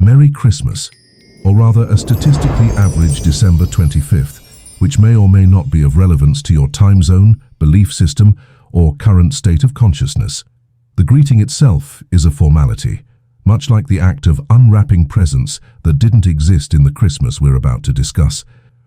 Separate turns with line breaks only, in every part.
Merry Christmas, or rather a statistically average December 25th, which may or may not be of relevance to your time zone, belief system, or current state of consciousness. The greeting itself is a formality, much like the act of unwrapping presents that didn't exist in the Christmas we're about to discuss.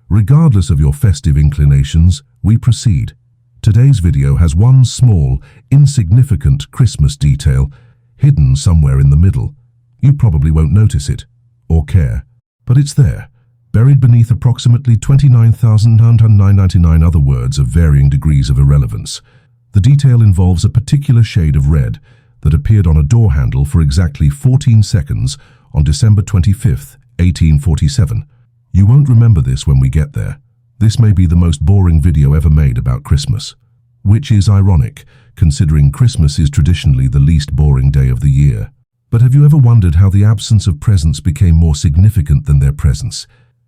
Regardless of your festive inclinations, we proceed. Today's video has one small, insignificant Christmas detail hidden somewhere in the middle. You probably won't notice it, or care, but it's there, buried beneath approximately 29,999 other words of varying degrees of irrelevance. The detail involves a particular shade of red that appeared on a door handle for exactly 14 seconds on December 25th, 1847. You won't remember this when we get there. This may be the most boring video ever made about Christmas, which is ironic, considering Christmas is traditionally the least boring day of the year. But have you ever wondered how the absence of presents became more significant than their presence?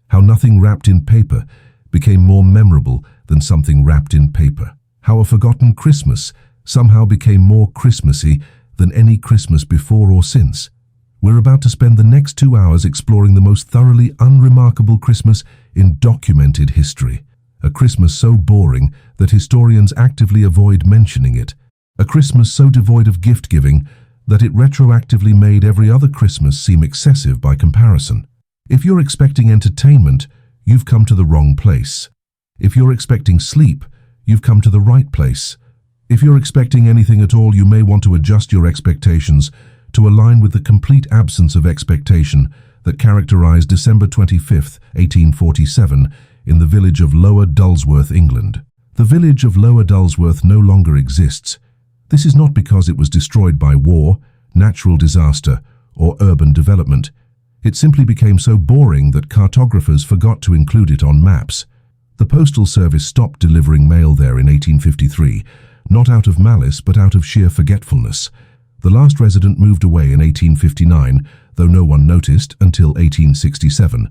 How nothing wrapped in paper became more memorable than something wrapped in paper? How a forgotten Christmas somehow became more Christmassy than any Christmas before or since? We're about to spend the next 2 hours exploring the most thoroughly unremarkable Christmas in documented history. A Christmas so boring that historians actively avoid mentioning it. A Christmas so devoid of gift-giving that it retroactively made every other Christmas seem excessive by comparison. If you're expecting entertainment, you've come to the wrong place. If you're expecting sleep, you've come to the right place. If you're expecting anything at all, you may want to adjust your expectations to align with the complete absence of expectation that characterized December 25th, 1847, in the village of Lower Dulsworth, England. The village of Lower Dulsworth no longer exists. This is not because it was destroyed by war, natural disaster, or urban development. It simply became so boring that cartographers forgot to include it on maps. The Postal Service stopped delivering mail there in 1853, not out of malice but out of sheer forgetfulness. The last resident moved away in 1859, though no one noticed until 1867.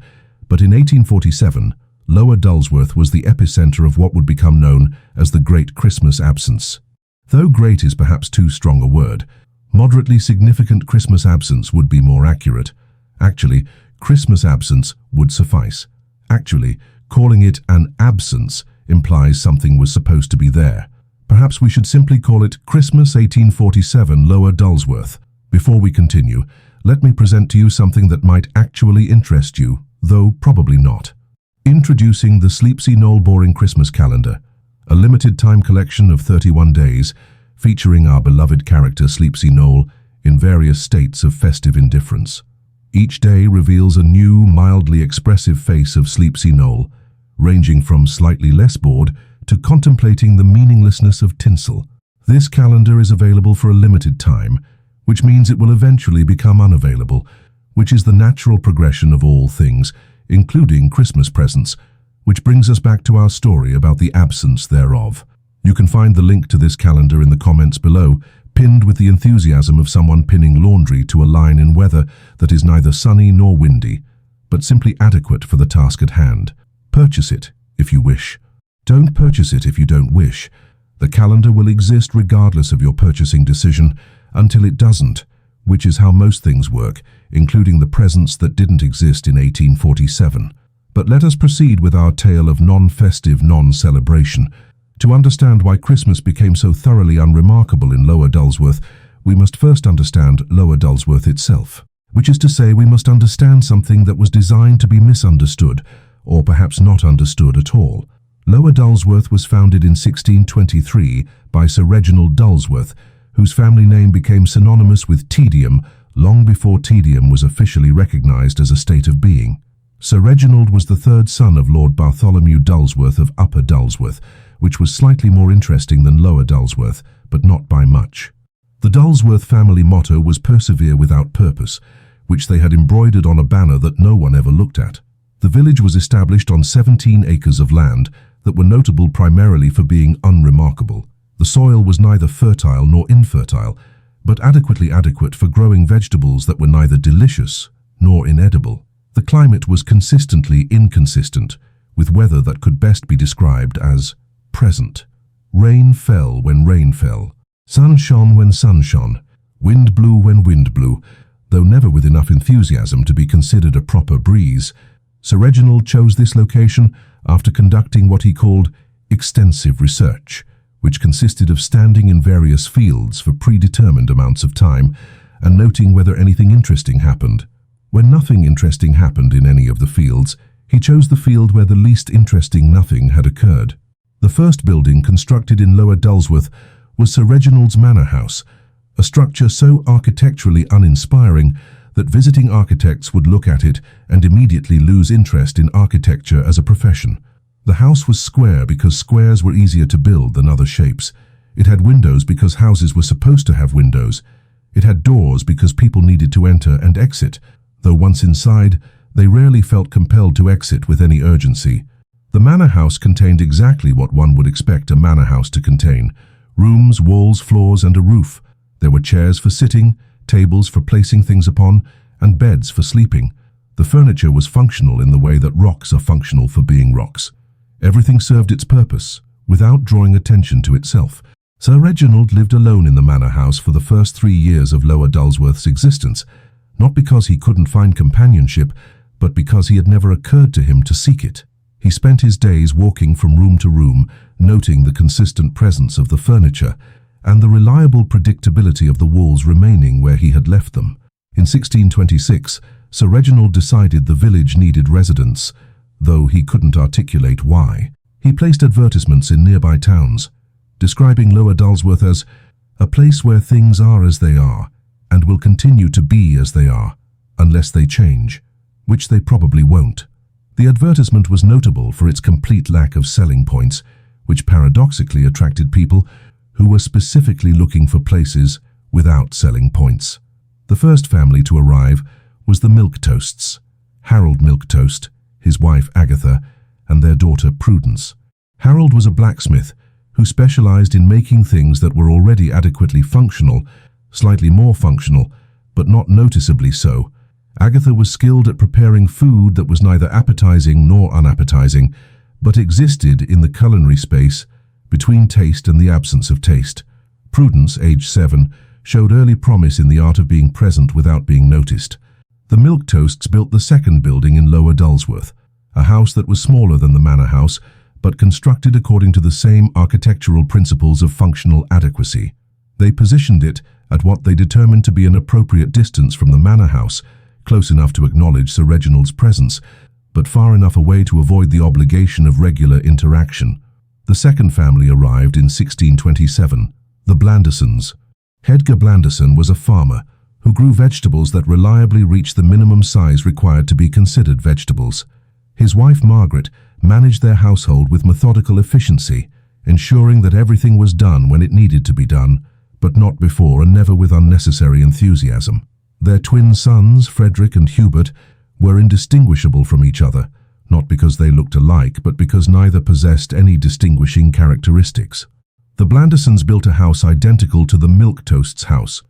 But in 1847, Lower Dulsworth was the epicenter of what would become known as the Great Christmas Absence. Though great is perhaps too strong a word, moderately significant Christmas absence would be more accurate. Actually, Christmas absence would suffice. Actually, calling it an absence implies something was supposed to be there. Perhaps we should simply call it Christmas 1847 Lower Dulsworth. Before we continue, let me present to you something that might actually interest you, though probably not. Introducing the Sleepsy Knoll Boring Christmas Calendar, a limited-time collection of 31 days featuring our beloved character Sleepsy Knoll in various states of festive indifference. Each day reveals a new, mildly expressive face of Sleepsy Knoll, ranging from slightly less bored to contemplating the meaninglessness of tinsel. This calendar is available for a limited time, which means it will eventually become unavailable, which is the natural progression of all things, including Christmas presents, which brings us back to our story about the absence thereof. You can find the link to this calendar in the comments below, pinned with the enthusiasm of someone pinning laundry to a line in weather that is neither sunny nor windy, but simply adequate for the task at hand. Purchase it if you wish. Don't purchase it if you don't wish. The calendar will exist regardless of your purchasing decision until it doesn't, which is how most things work, including the presents that didn't exist in 1847. But let us proceed with our tale of non-festive non-celebration. To understand why Christmas became so thoroughly unremarkable in Lower Dulsworth, we must first understand Lower Dulsworth itself, which is to say we must understand something that was designed to be misunderstood, or perhaps not understood at all. Lower Dulsworth was founded in 1623 by Sir Reginald Dulsworth, whose family name became synonymous with tedium long before tedium was officially recognized as a state of being. Sir Reginald was the third son of Lord Bartholomew Dulsworth of Upper Dulsworth, which was slightly more interesting than Lower Dulsworth, but not by much. The Dulsworth family motto was "Persevere without purpose," which they had embroidered on a banner that no one ever looked at. The village was established on 17 acres of land that were notable primarily for being unremarkable. The soil was neither fertile nor infertile, but adequately adequate for growing vegetables that were neither delicious nor inedible. The climate was consistently inconsistent, with weather that could best be described as present. Rain fell when rain fell. Sun shone when sun shone. Wind blew when wind blew. Though never with enough enthusiasm to be considered a proper breeze, Sir Reginald chose this location after conducting what he called extensive research, which consisted of standing in various fields for predetermined amounts of time and noting whether anything interesting happened. When nothing interesting happened in any of the fields, he chose the field where the least interesting nothing had occurred. The first building constructed in Lower Dulsworth was Sir Reginald's Manor House, a structure so architecturally uninspiring that visiting architects would look at it and immediately lose interest in architecture as a profession. The house was square because squares were easier to build than other shapes. It had windows because houses were supposed to have windows. It had doors because people needed to enter and exit, though once inside, they rarely felt compelled to exit with any urgency. The manor house contained exactly what one would expect a manor house to contain: rooms, walls, floors, and a roof. There were chairs for sitting, tables for placing things upon, and beds for sleeping. The furniture was functional in the way that rocks are functional for being rocks. Everything served its purpose, without drawing attention to itself. Sir Reginald lived alone in the manor house for the first 3 years of Lower Dulsworth's existence, not because he couldn't find companionship, but because he had never occurred to him to seek it. He spent his days walking from room to room, noting the consistent presence of the furniture and the reliable predictability of the walls remaining where he had left them. In 1626, Sir Reginald decided the village needed residents, though he couldn't articulate why. He placed advertisements in nearby towns, describing Lower Dulsworth as a place where things are as they are and will continue to be as they are, unless they change, which they probably won't. The advertisement was notable for its complete lack of selling points, which paradoxically attracted people who were specifically looking for places without selling points. The first family to arrive was the Milquetoasts: Harold Milquetoast, his wife Agatha, and their daughter Prudence. Harold was a blacksmith who specialized in making things that were already adequately functional, slightly more functional, but not noticeably so. Agatha was skilled at preparing food that was neither appetizing nor unappetizing, but existed in the culinary space between taste and the absence of taste. Prudence, aged 7, showed early promise in the art of being present without being noticed. The Milquetoasts built the second building in Lower Dulsworth, a house that was smaller than the manor house, but constructed according to the same architectural principles of functional adequacy. They positioned it at what they determined to be an appropriate distance from the manor house, close enough to acknowledge Sir Reginald's presence, but far enough away to avoid the obligation of regular interaction. The second family arrived in 1627, the Blandisons. Edgar Blandison was a farmer who grew vegetables that reliably reached the minimum size required to be considered vegetables. His wife Margaret managed their household with methodical efficiency, ensuring that everything was done when it needed to be done, but not before and never with unnecessary enthusiasm. Their twin sons, Frederick and Hubert, were indistinguishable from each other, not because they looked alike, but because neither possessed any distinguishing characteristics. The Blandisons built a house identical to the Milquetoasts' house,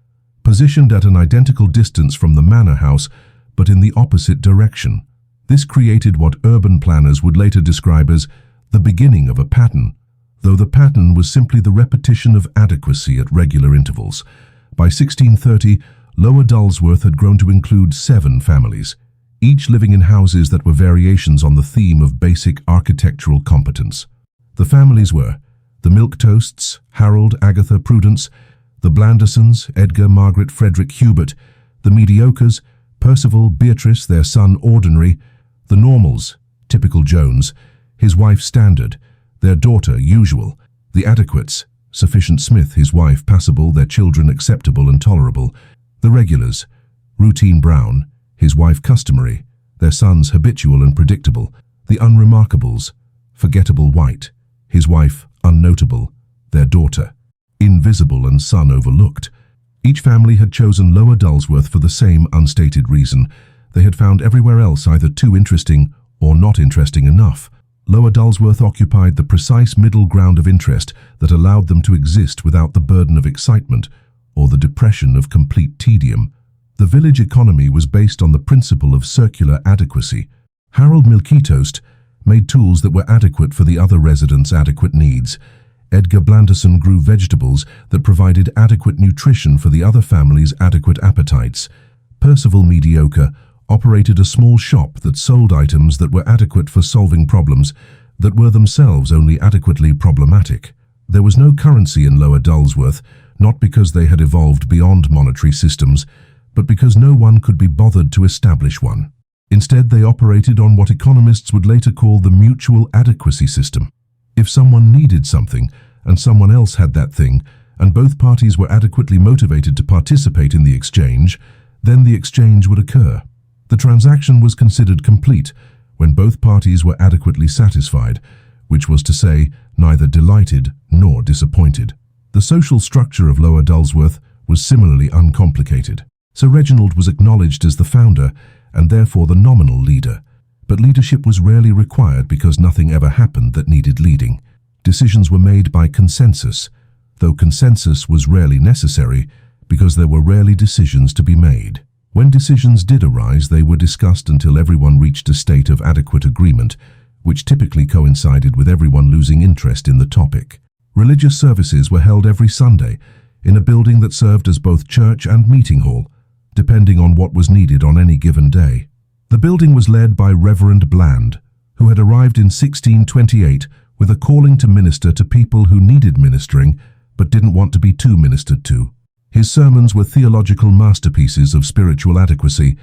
positioned at an identical distance from the manor house, but in the opposite direction. This created what urban planners would later describe as the beginning of a pattern, though the pattern was simply the repetition of adequacy at regular intervals. By 1630, Lower Dulsworth had grown to include 7 families, each living in houses that were variations on the theme of basic architectural competence. The families were the Milquetoasts, Harold, Agatha, Prudence; the Blandisons, Edgar, Margaret, Frederick, Hubert; the Mediocres, Percival, Beatrice, their son Ordinary; the Normals, typical Jones, his wife Standard, their daughter Usual; the Adequates, Sufficient Smith, his wife Passable, their children Acceptable and Tolerable; the Regulars, Routine Brown, his wife Customary, their sons Habitual and Predictable; the Unremarkables, Forgettable White, his wife Unnotable, their daughter Invisible and son Overlooked. Each family had chosen Lower Dulsworth for the same unstated reason. They had found everywhere else either too interesting or not interesting enough. Lower Dulsworth occupied the precise middle ground of interest that allowed them to exist without the burden of excitement or the depression of complete tedium. The village economy was based on the principle of circular adequacy. Harold Milquetoast made tools that were adequate for the other residents' adequate needs. Edgar Blandison grew vegetables that provided adequate nutrition for the other family's adequate appetites. Percival Mediocre operated a small shop that sold items that were adequate for solving problems that were themselves only adequately problematic. There was no currency in Lower Dulsworth, not because they had evolved beyond monetary systems, but because no one could be bothered to establish one. Instead, they operated on what economists would later call the mutual adequacy system. If someone needed something, and someone else had that thing, and both parties were adequately motivated to participate in the exchange, then the exchange would occur. The transaction was considered complete when both parties were adequately satisfied, which was to say, neither delighted nor disappointed. The social structure of Lower Dulsworth was similarly uncomplicated. Sir Reginald was acknowledged as the founder and therefore the nominal leader, but leadership was rarely required because nothing ever happened that needed leading. Decisions were made by consensus, though consensus was rarely necessary because there were rarely decisions to be made. When decisions did arise, they were discussed until everyone reached a state of adequate agreement, which typically coincided with everyone losing interest in the topic. Religious services were held every Sunday in a building that served as both church and meeting hall, depending on what was needed on any given day. The building was led by Reverend Bland, who had arrived in 1628 with a calling to minister to people who needed ministering but didn't want to be too ministered to. His sermons were theological masterpieces of spiritual adequacy,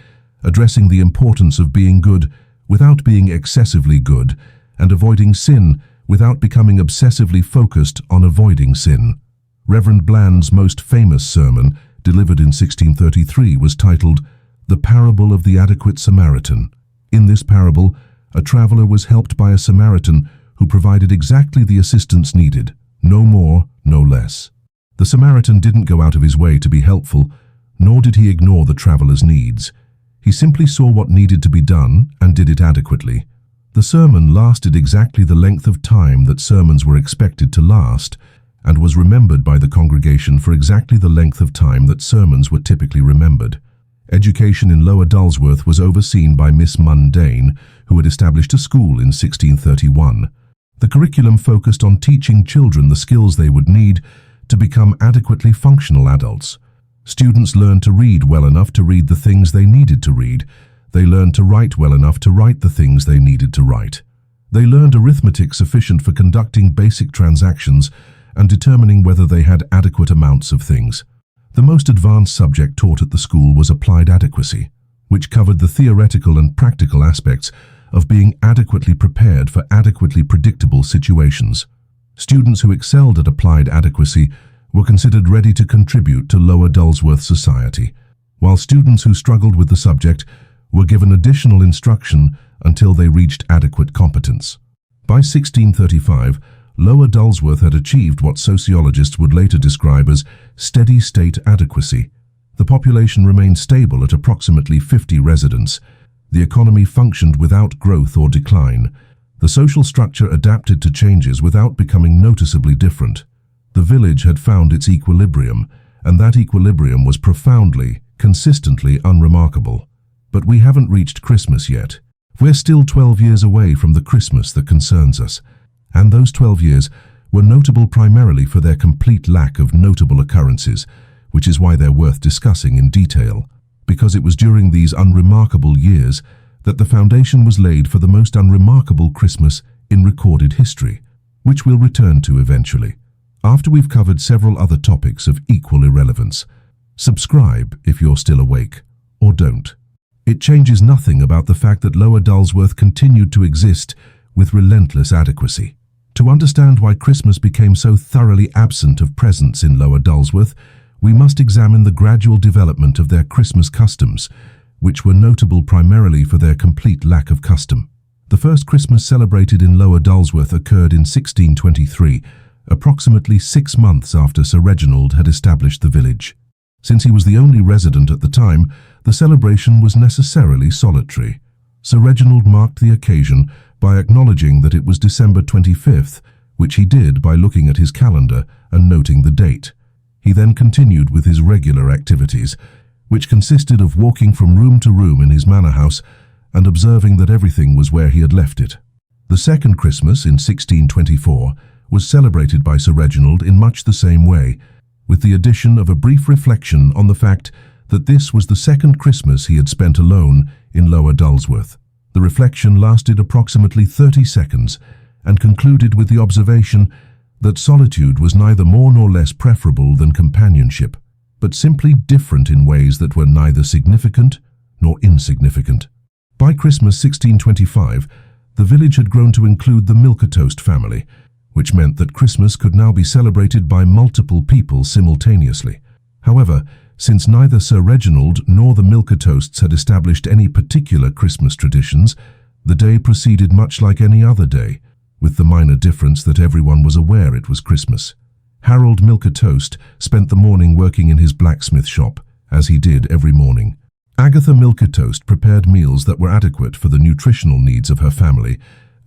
addressing the importance of being good without being excessively good, and avoiding sin without becoming obsessively focused on avoiding sin. Reverend Bland's most famous sermon, delivered in 1633, was titled The Parable of the Adequate Samaritan. In this parable, a traveler was helped by a Samaritan who provided exactly the assistance needed, no more, no less. The Samaritan didn't go out of his way to be helpful, nor did he ignore the traveler's needs. He simply saw what needed to be done and did it adequately. The sermon lasted exactly the length of time that sermons were expected to last, and was remembered by the congregation for exactly the length of time that sermons were typically remembered. Education in Lower Dulsworth was overseen by Miss Mundane, who had established a school in 1631. The curriculum focused on teaching children the skills they would need to become adequately functional adults. Students learned to read well enough to read the things they needed to read. They learned to write well enough to write the things they needed to write. They learned arithmetic sufficient for conducting basic transactions and determining whether they had adequate amounts of things. The most advanced subject taught at the school was applied adequacy, which covered the theoretical and practical aspects of being adequately prepared for adequately predictable situations. Students who excelled at applied adequacy were considered ready to contribute to Lower Dulsworth society, while students who struggled with the subject were given additional instruction until they reached adequate competence. By 1635, Lower Dulsworth had achieved what sociologists would later describe as steady-state adequacy. The population remained stable at approximately 50 residents. The economy functioned without growth or decline. The social structure adapted to changes without becoming noticeably different. The village had found its equilibrium, and that equilibrium was profoundly, consistently unremarkable. But we haven't reached Christmas yet. We're still 12 years away from the Christmas that concerns us, and those 12 years were notable primarily for their complete lack of notable occurrences, which is why they're worth discussing in detail, because it was during these unremarkable years that the foundation was laid for the most unremarkable Christmas in recorded history, which we'll return to eventually, after we've covered several other topics of equal irrelevance. Subscribe if you're still awake, or don't. It changes nothing about the fact that Lower Dulsworth continued to exist with relentless adequacy. To understand why Christmas became so thoroughly absent of presence in Lower Dulsworth, we must examine the gradual development of their Christmas customs, which were notable primarily for their complete lack of custom. The first Christmas celebrated in Lower Dulsworth occurred in 1623, approximately 6 months after Sir Reginald had established the village. Since he was the only resident at the time, the celebration was necessarily solitary. Sir Reginald marked the occasion by acknowledging that it was December 25th, which he did by looking at his calendar and noting the date. He then continued with his regular activities, which consisted of walking from room to room in his manor house and observing that everything was where he had left it. The second Christmas, in 1624, was celebrated by Sir Reginald in much the same way, with the addition of a brief reflection on the fact that this was the second Christmas he had spent alone in Lower Dulsworth. The reflection lasted approximately 30 seconds and concluded with the observation that solitude was neither more nor less preferable than companionship, but simply different in ways that were neither significant nor insignificant. By Christmas 1625, the village had grown to include the Milquetoast family, which meant that Christmas could now be celebrated by multiple people simultaneously. However, since neither Sir Reginald nor the Milquetoasts had established any particular Christmas traditions, the day proceeded much like any other day, with the minor difference that everyone was aware it was Christmas. Harold Milquetoast spent the morning working in his blacksmith shop, as he did every morning. Agatha Milquetoast prepared meals that were adequate for the nutritional needs of her family,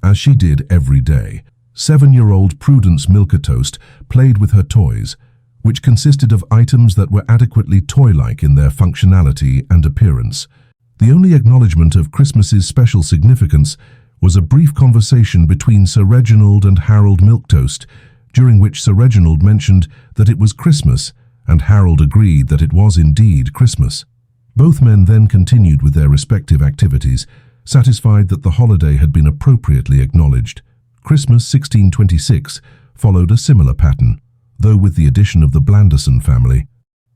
as she did every day. 7-year-old Prudence Milquetoast played with her toys, which consisted of items that were adequately toy-like in their functionality and appearance. The only acknowledgement of Christmas's special significance was a brief conversation between Sir Reginald and Harold Milquetoast, during which Sir Reginald mentioned that it was Christmas, and Harold agreed that it was indeed Christmas. Both men then continued with their respective activities, satisfied that the holiday had been appropriately acknowledged. Christmas 1626 followed a similar pattern, though with the addition of the Blanderson family.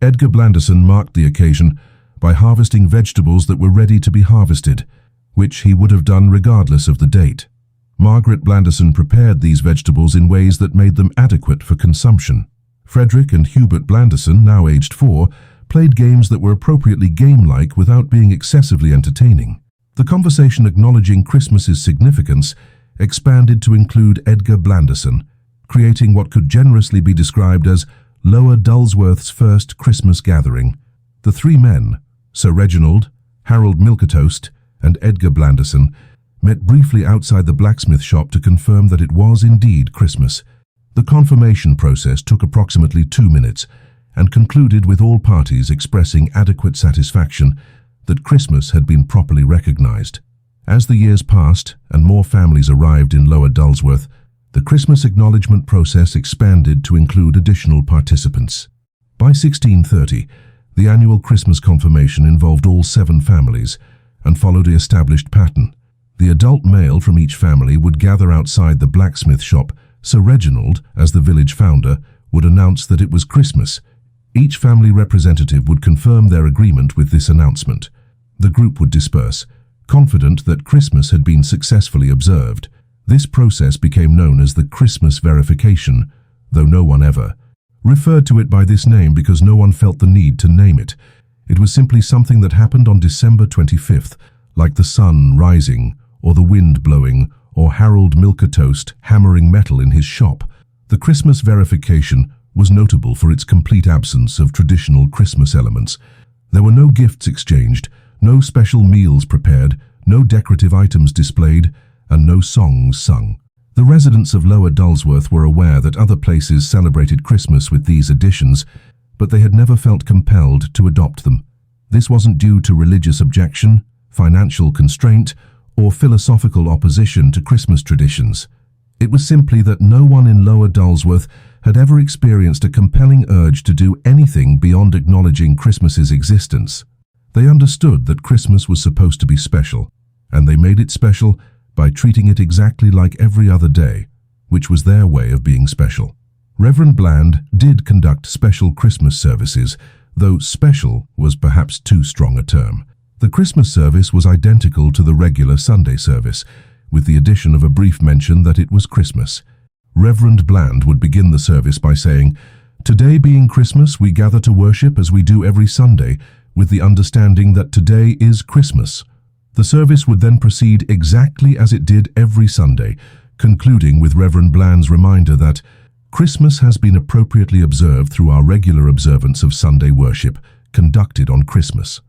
Edgar Blanderson marked the occasion by harvesting vegetables that were ready to be harvested, which he would have done regardless of the date. Margaret Blanderson prepared these vegetables in ways that made them adequate for consumption. Frederick and Hubert Blanderson, now aged 4, played games that were appropriately game-like without being excessively entertaining. The conversation acknowledging Christmas's significance expanded to include Edgar Blanderson, creating what could generously be described as Lower Dulsworth's first Christmas gathering. The three men, Sir Reginald, Harold Milquetoast, and Edgar Blanderson, met briefly outside the blacksmith shop to confirm that it was indeed Christmas. The confirmation process took approximately 2 minutes and concluded with all parties expressing adequate satisfaction that Christmas had been properly recognized. As the years passed and more families arrived in Lower Dulsworth, the Christmas acknowledgement process expanded to include additional participants. By 1630, the annual Christmas confirmation involved all 7 families and followed the established pattern. The adult male from each family would gather outside the blacksmith shop. Sir Reginald, as the village founder, would announce that it was Christmas. Each family representative would confirm their agreement with this announcement. The group would disperse, confident that Christmas had been successfully observed. This process became known as the Christmas verification, though no one ever referred to it by this name because no one felt the need to name it. It was simply something that happened on December 25th, like the sun rising, or the wind blowing, or Harold Milquetoast hammering metal in his shop. The Christmas verification was notable for its complete absence of traditional Christmas elements. There were no gifts exchanged, no special meals prepared, no decorative items displayed, and no songs sung. The residents of Lower Dulsworth were aware that other places celebrated Christmas with these additions, but they had never felt compelled to adopt them. This wasn't due to religious objection, financial constraint, or philosophical opposition to Christmas traditions. It was simply that no one in Lower Dulsworth had ever experienced a compelling urge to do anything beyond acknowledging Christmas's existence. They understood that Christmas was supposed to be special, and they made it special by treating it exactly like every other day, which was their way of being special. Reverend Bland did conduct special Christmas services, though special was perhaps too strong a term. The Christmas service was identical to the regular Sunday service, with the addition of a brief mention that it was Christmas. Reverend Bland would begin the service by saying, "Today being Christmas, we gather to worship as we do every Sunday, with the understanding that today is Christmas." The service would then proceed exactly as it did every Sunday, concluding with Reverend Bland's reminder that Christmas has been appropriately observed through our regular observance of Sunday worship, conducted on Christmas.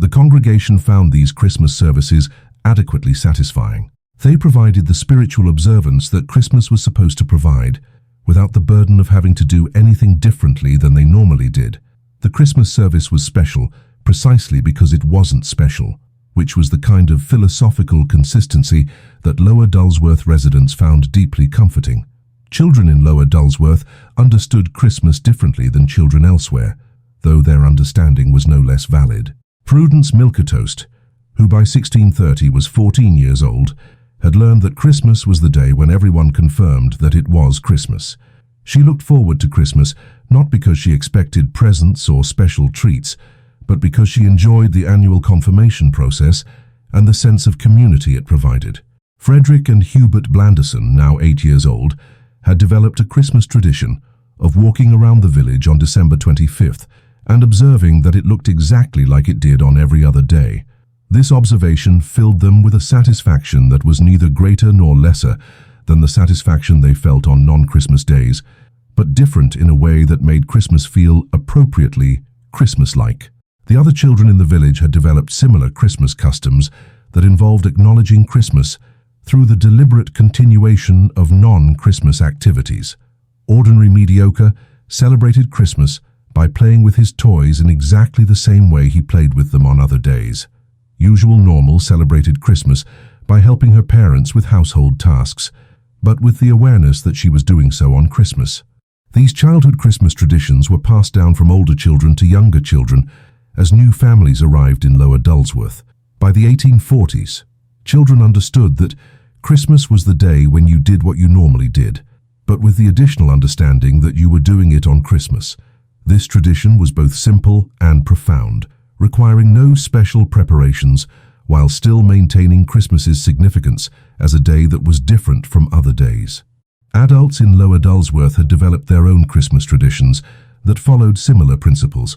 The congregation found these Christmas services adequately satisfying. They provided the spiritual observance that Christmas was supposed to provide, without the burden of having to do anything differently than they normally did. The Christmas service was special precisely because it wasn't special, which was the kind of philosophical consistency that Lower Dulsworth residents found deeply comforting. Children in Lower Dulsworth understood Christmas differently than children elsewhere. though their understanding was no less valid. Prudence Milquetoast, who by 1630 was 14 years old, had learned that Christmas was the day when everyone confirmed that it was Christmas. She looked forward to Christmas not because she expected presents or special treats, but because she enjoyed the annual confirmation process and the sense of community it provided. Frederick and Hubert Blanderson, now 8 years old, had developed a Christmas tradition of walking around the village on December 25th and observing that it looked exactly like it did on every other day. This observation filled them with a satisfaction that was neither greater nor lesser than the satisfaction they felt on non-Christmas days, but different in a way that made Christmas feel appropriately Christmas-like. The other children in the village had developed similar Christmas customs that involved acknowledging Christmas through the deliberate continuation of non-Christmas activities. Ordinary Mediocre celebrated Christmas by playing with his toys in exactly the same way he played with them on other days. Usual Normal celebrated Christmas by helping her parents with household tasks, but with the awareness that she was doing so on Christmas. These childhood Christmas traditions were passed down from older children to younger children as new families arrived in Lower Dulsworth. By the 1840s, children understood that Christmas was the day when you did what you normally did, but with the additional understanding that you were doing it on Christmas. This tradition was both simple and profound, requiring no special preparations while still maintaining Christmas's significance as a day that was different from other days. Adults in Lower Dulsworth had developed their own Christmas traditions that followed similar principles.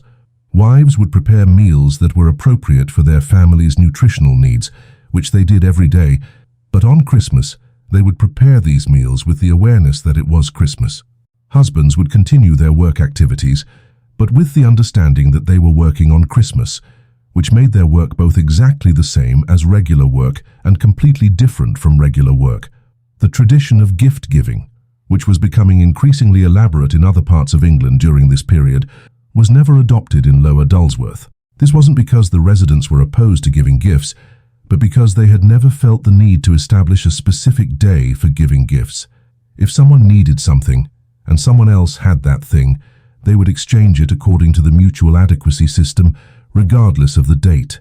Wives would prepare meals that were appropriate for their family's nutritional needs, which they did every day, but on Christmas, they would prepare these meals with the awareness that it was Christmas. Husbands would continue their work activities, but with the understanding that they were working on Christmas, which made their work both exactly the same as regular work and completely different from regular work. The tradition of gift-giving, which was becoming increasingly elaborate in other parts of England during this period, was never adopted in Lower Dulsworth. This wasn't because the residents were opposed to giving gifts, but because they had never felt the need to establish a specific day for giving gifts. If someone needed something, and someone else had that thing, they would exchange it according to the mutual adequacy system, regardless of the date.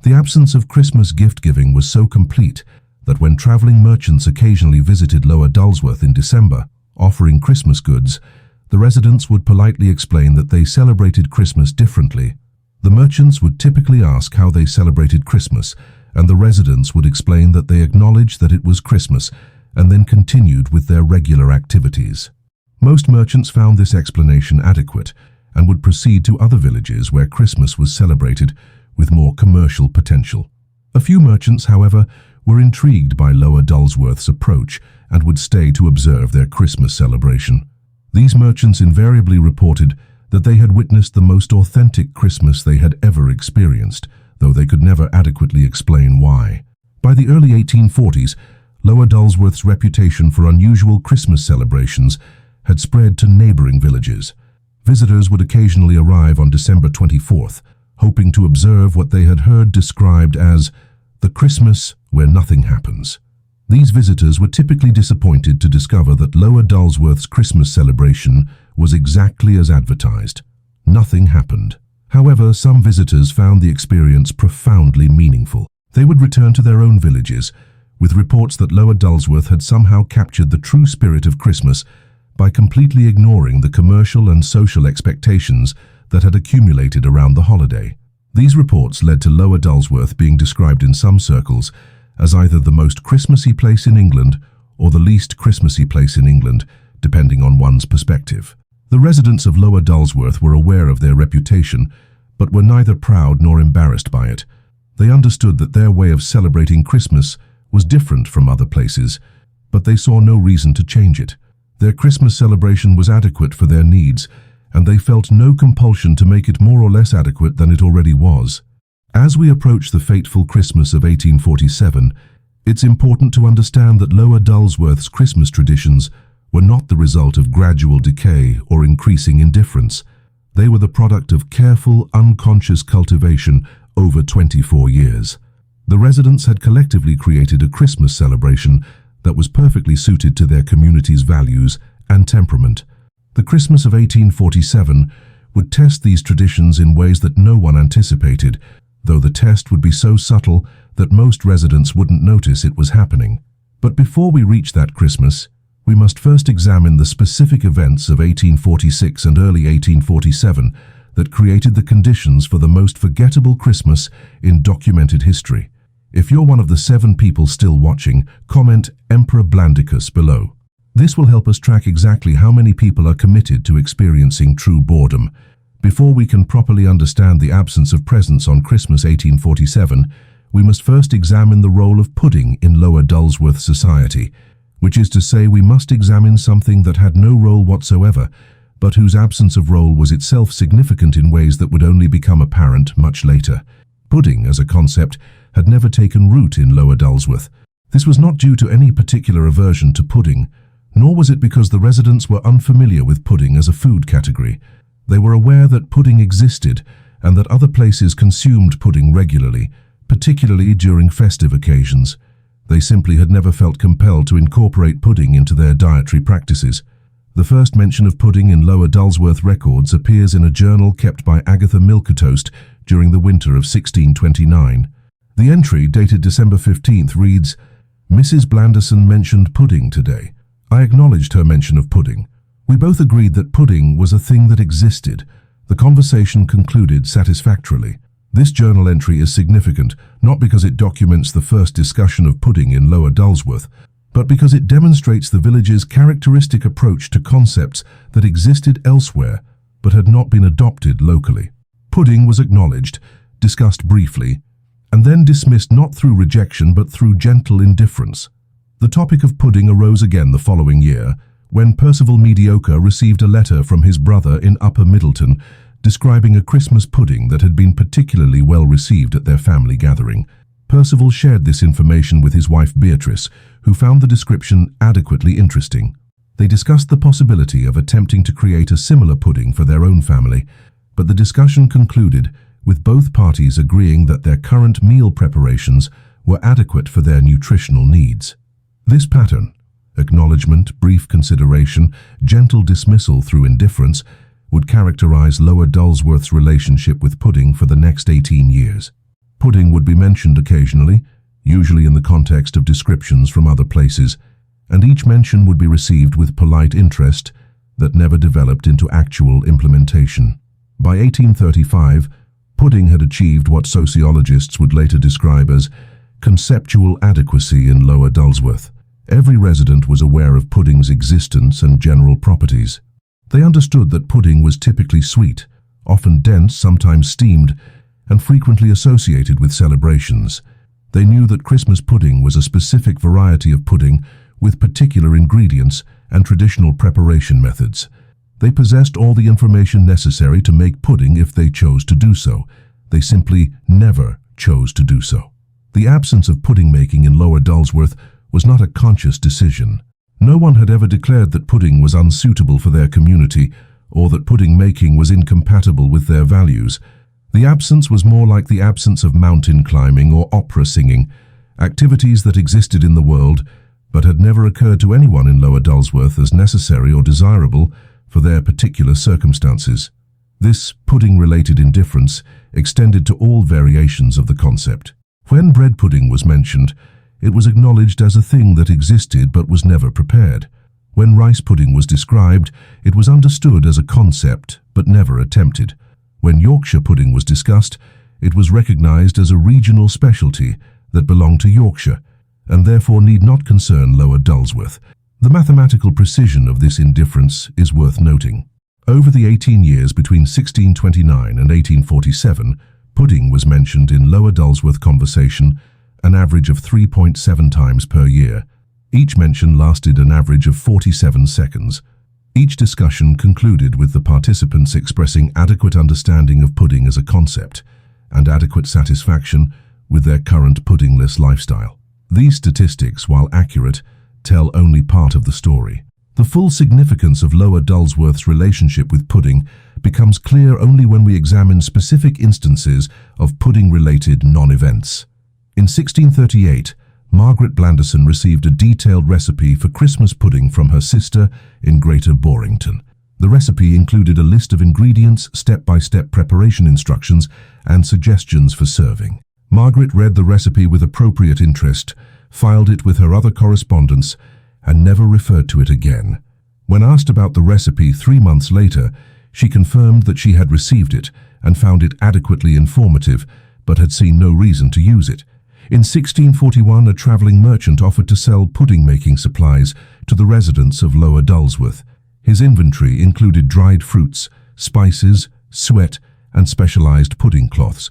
The absence of Christmas gift-giving was so complete that when traveling merchants occasionally visited Lower Dulsworth in December, offering Christmas goods, the residents would politely explain that they celebrated Christmas differently. The merchants would typically ask how they celebrated Christmas, and the residents would explain that they acknowledged that it was Christmas and then continued with their regular activities. Most merchants found this explanation adequate and would proceed to other villages where Christmas was celebrated with more commercial potential. A few merchants, however, were intrigued by Lower Dulsworth's approach and would stay to observe their Christmas celebration. These merchants invariably reported that they had witnessed the most authentic Christmas they had ever experienced, though they could never adequately explain why. By the early 1840s, Lower Dulsworth's reputation for unusual Christmas celebrations had spread to neighboring villages. Visitors would occasionally arrive on December 24th, hoping to observe what they had heard described as the Christmas where nothing happens. These visitors were typically disappointed to discover that Lower Dulsworth's Christmas celebration was exactly as advertised. Nothing happened. However, some visitors found the experience profoundly meaningful. They would return to their own villages, with reports that Lower Dulsworth had somehow captured the true spirit of Christmas by completely ignoring the commercial and social expectations that had accumulated around the holiday. These reports led to Lower Dulsworth being described in some circles as either the most Christmassy place in England or the least Christmassy place in England, depending on one's perspective. The residents of Lower Dulsworth were aware of their reputation, but were neither proud nor embarrassed by it. They understood that their way of celebrating Christmas was different from other places, but they saw no reason to change it. Their Christmas celebration was adequate for their needs, and they felt no compulsion to make it more or less adequate than it already was. As we approach the fateful Christmas of 1847, it's important to understand that Lower Dulsworth's Christmas traditions were not the result of gradual decay or increasing indifference. They were the product of careful, unconscious cultivation over 24 years. The residents had collectively created a Christmas celebration that was perfectly suited to their community's values and temperament. The Christmas of 1847 would test these traditions in ways that no one anticipated, though the test would be so subtle that most residents wouldn't notice it was happening. But before we reach that Christmas, we must first examine the specific events of 1846 and early 1847 that created the conditions for the most forgettable Christmas in documented history. If you're one of the 7 people still watching, comment Emperor Blandicus below. This will help us track exactly how many people are committed to experiencing true boredom. Before we can properly understand the absence of presents on Christmas 1847, we must first examine the role of pudding in Lower Dulsworth society, which is to say we must examine something that had no role whatsoever, but whose absence of role was itself significant in ways that would only become apparent much later. Pudding, as a concept, had never taken root in Lower Dulsworth. This was not due to any particular aversion to pudding, nor was it because the residents were unfamiliar with pudding as a food category. They were aware that pudding existed and that other places consumed pudding regularly, particularly during festive occasions. They simply had never felt compelled to incorporate pudding into their dietary practices. The first mention of pudding in Lower Dulsworth records appears in a journal kept by Agatha Milquetoast during the winter of 1629. The entry, dated December 15th, reads, "Mrs. Blandison mentioned pudding today. I acknowledged her mention of pudding. We both agreed that pudding was a thing that existed. The conversation concluded satisfactorily." This journal entry is significant, not because it documents the first discussion of pudding in Lower Dulsworth, but because it demonstrates the village's characteristic approach to concepts that existed elsewhere but had not been adopted locally. Pudding was acknowledged, discussed briefly, and then dismissed not through rejection but through gentle indifference. The topic of pudding arose again the following year, when Percival Mediocre received a letter from his brother in Upper Middleton describing a Christmas pudding that had been particularly well received at their family gathering. Percival shared this information with his wife Beatrice, who found the description adequately interesting. They discussed the possibility of attempting to create a similar pudding for their own family, but the discussion concluded with both parties agreeing that their current meal preparations were adequate for their nutritional needs. This pattern, acknowledgement, brief consideration, gentle dismissal through indifference, would characterize Lower Dulsworth's relationship with pudding for the next 18 years. Pudding would be mentioned occasionally, usually in the context of descriptions from other places, and each mention would be received with polite interest that never developed into actual implementation. By 1835, pudding had achieved what sociologists would later describe as conceptual adequacy in Lower Dulsworth. Every resident was aware of pudding's existence and general properties. They understood that pudding was typically sweet, often dense, sometimes steamed, and frequently associated with celebrations. They knew that Christmas pudding was a specific variety of pudding with particular ingredients and traditional preparation methods. They possessed all the information necessary to make pudding if they chose to do so. They simply never chose to do so. The absence of pudding making in Lower Dulsworth was not a conscious decision. No one had ever declared that pudding was unsuitable for their community or that pudding making was incompatible with their values. The absence was more like the absence of mountain climbing or opera singing, activities that existed in the world but had never occurred to anyone in Lower Dulsworth as necessary or desirable for their particular circumstances. This pudding-related indifference extended to all variations of the concept. When bread pudding was mentioned, it was acknowledged as a thing that existed but was never prepared. When rice pudding was described, it was understood as a concept but never attempted. When Yorkshire pudding was discussed, it was recognized as a regional specialty that belonged to Yorkshire, and therefore need not concern Lower Dulsworth. The mathematical precision of this indifference is worth noting. Over the 18 years between 1629 and 1847, pudding was mentioned in Lower Dulsworth conversation an average of 3.7 times per year. Each mention lasted an average of 47 seconds. Each discussion concluded with the participants expressing adequate understanding of pudding as a concept and adequate satisfaction with their current puddingless lifestyle. These statistics, while accurate, tell only part of the story. The full significance of Lower Dulsworth's relationship with pudding becomes clear only when we examine specific instances of pudding-related non-events. In 1638, Margaret Blandison received a detailed recipe for Christmas pudding from her sister in Greater Borington. The recipe included a list of ingredients, step-by-step preparation instructions, and suggestions for serving. Margaret read the recipe with appropriate interest, filed it with her other correspondence, and never referred to it again. When asked about the recipe 3 months later, she confirmed that she had received it and found it adequately informative, but had seen no reason to use it. In 1641, a travelling merchant offered to sell pudding-making supplies to the residents of Lower Dulsworth. His inventory included dried fruits, spices, suet, and specialised pudding cloths.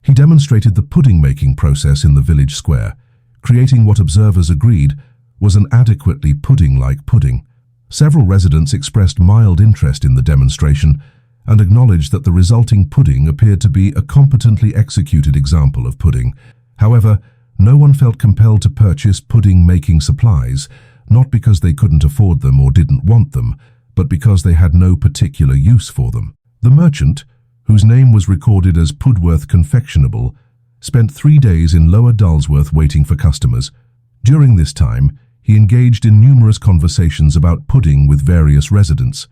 He demonstrated the pudding-making process in the village square, creating what observers agreed was an adequately pudding-like pudding. Several residents expressed mild interest in the demonstration and acknowledged that the resulting pudding appeared to be a competently executed example of pudding. However, no one felt compelled to purchase pudding-making supplies, not because they couldn't afford them or didn't want them, but because they had no particular use for them. The merchant, whose name was recorded as Pudworth Confectionable, spent 3 days in Lower Dulsworth waiting for customers. During this time, he engaged in numerous conversations about pudding with various residents.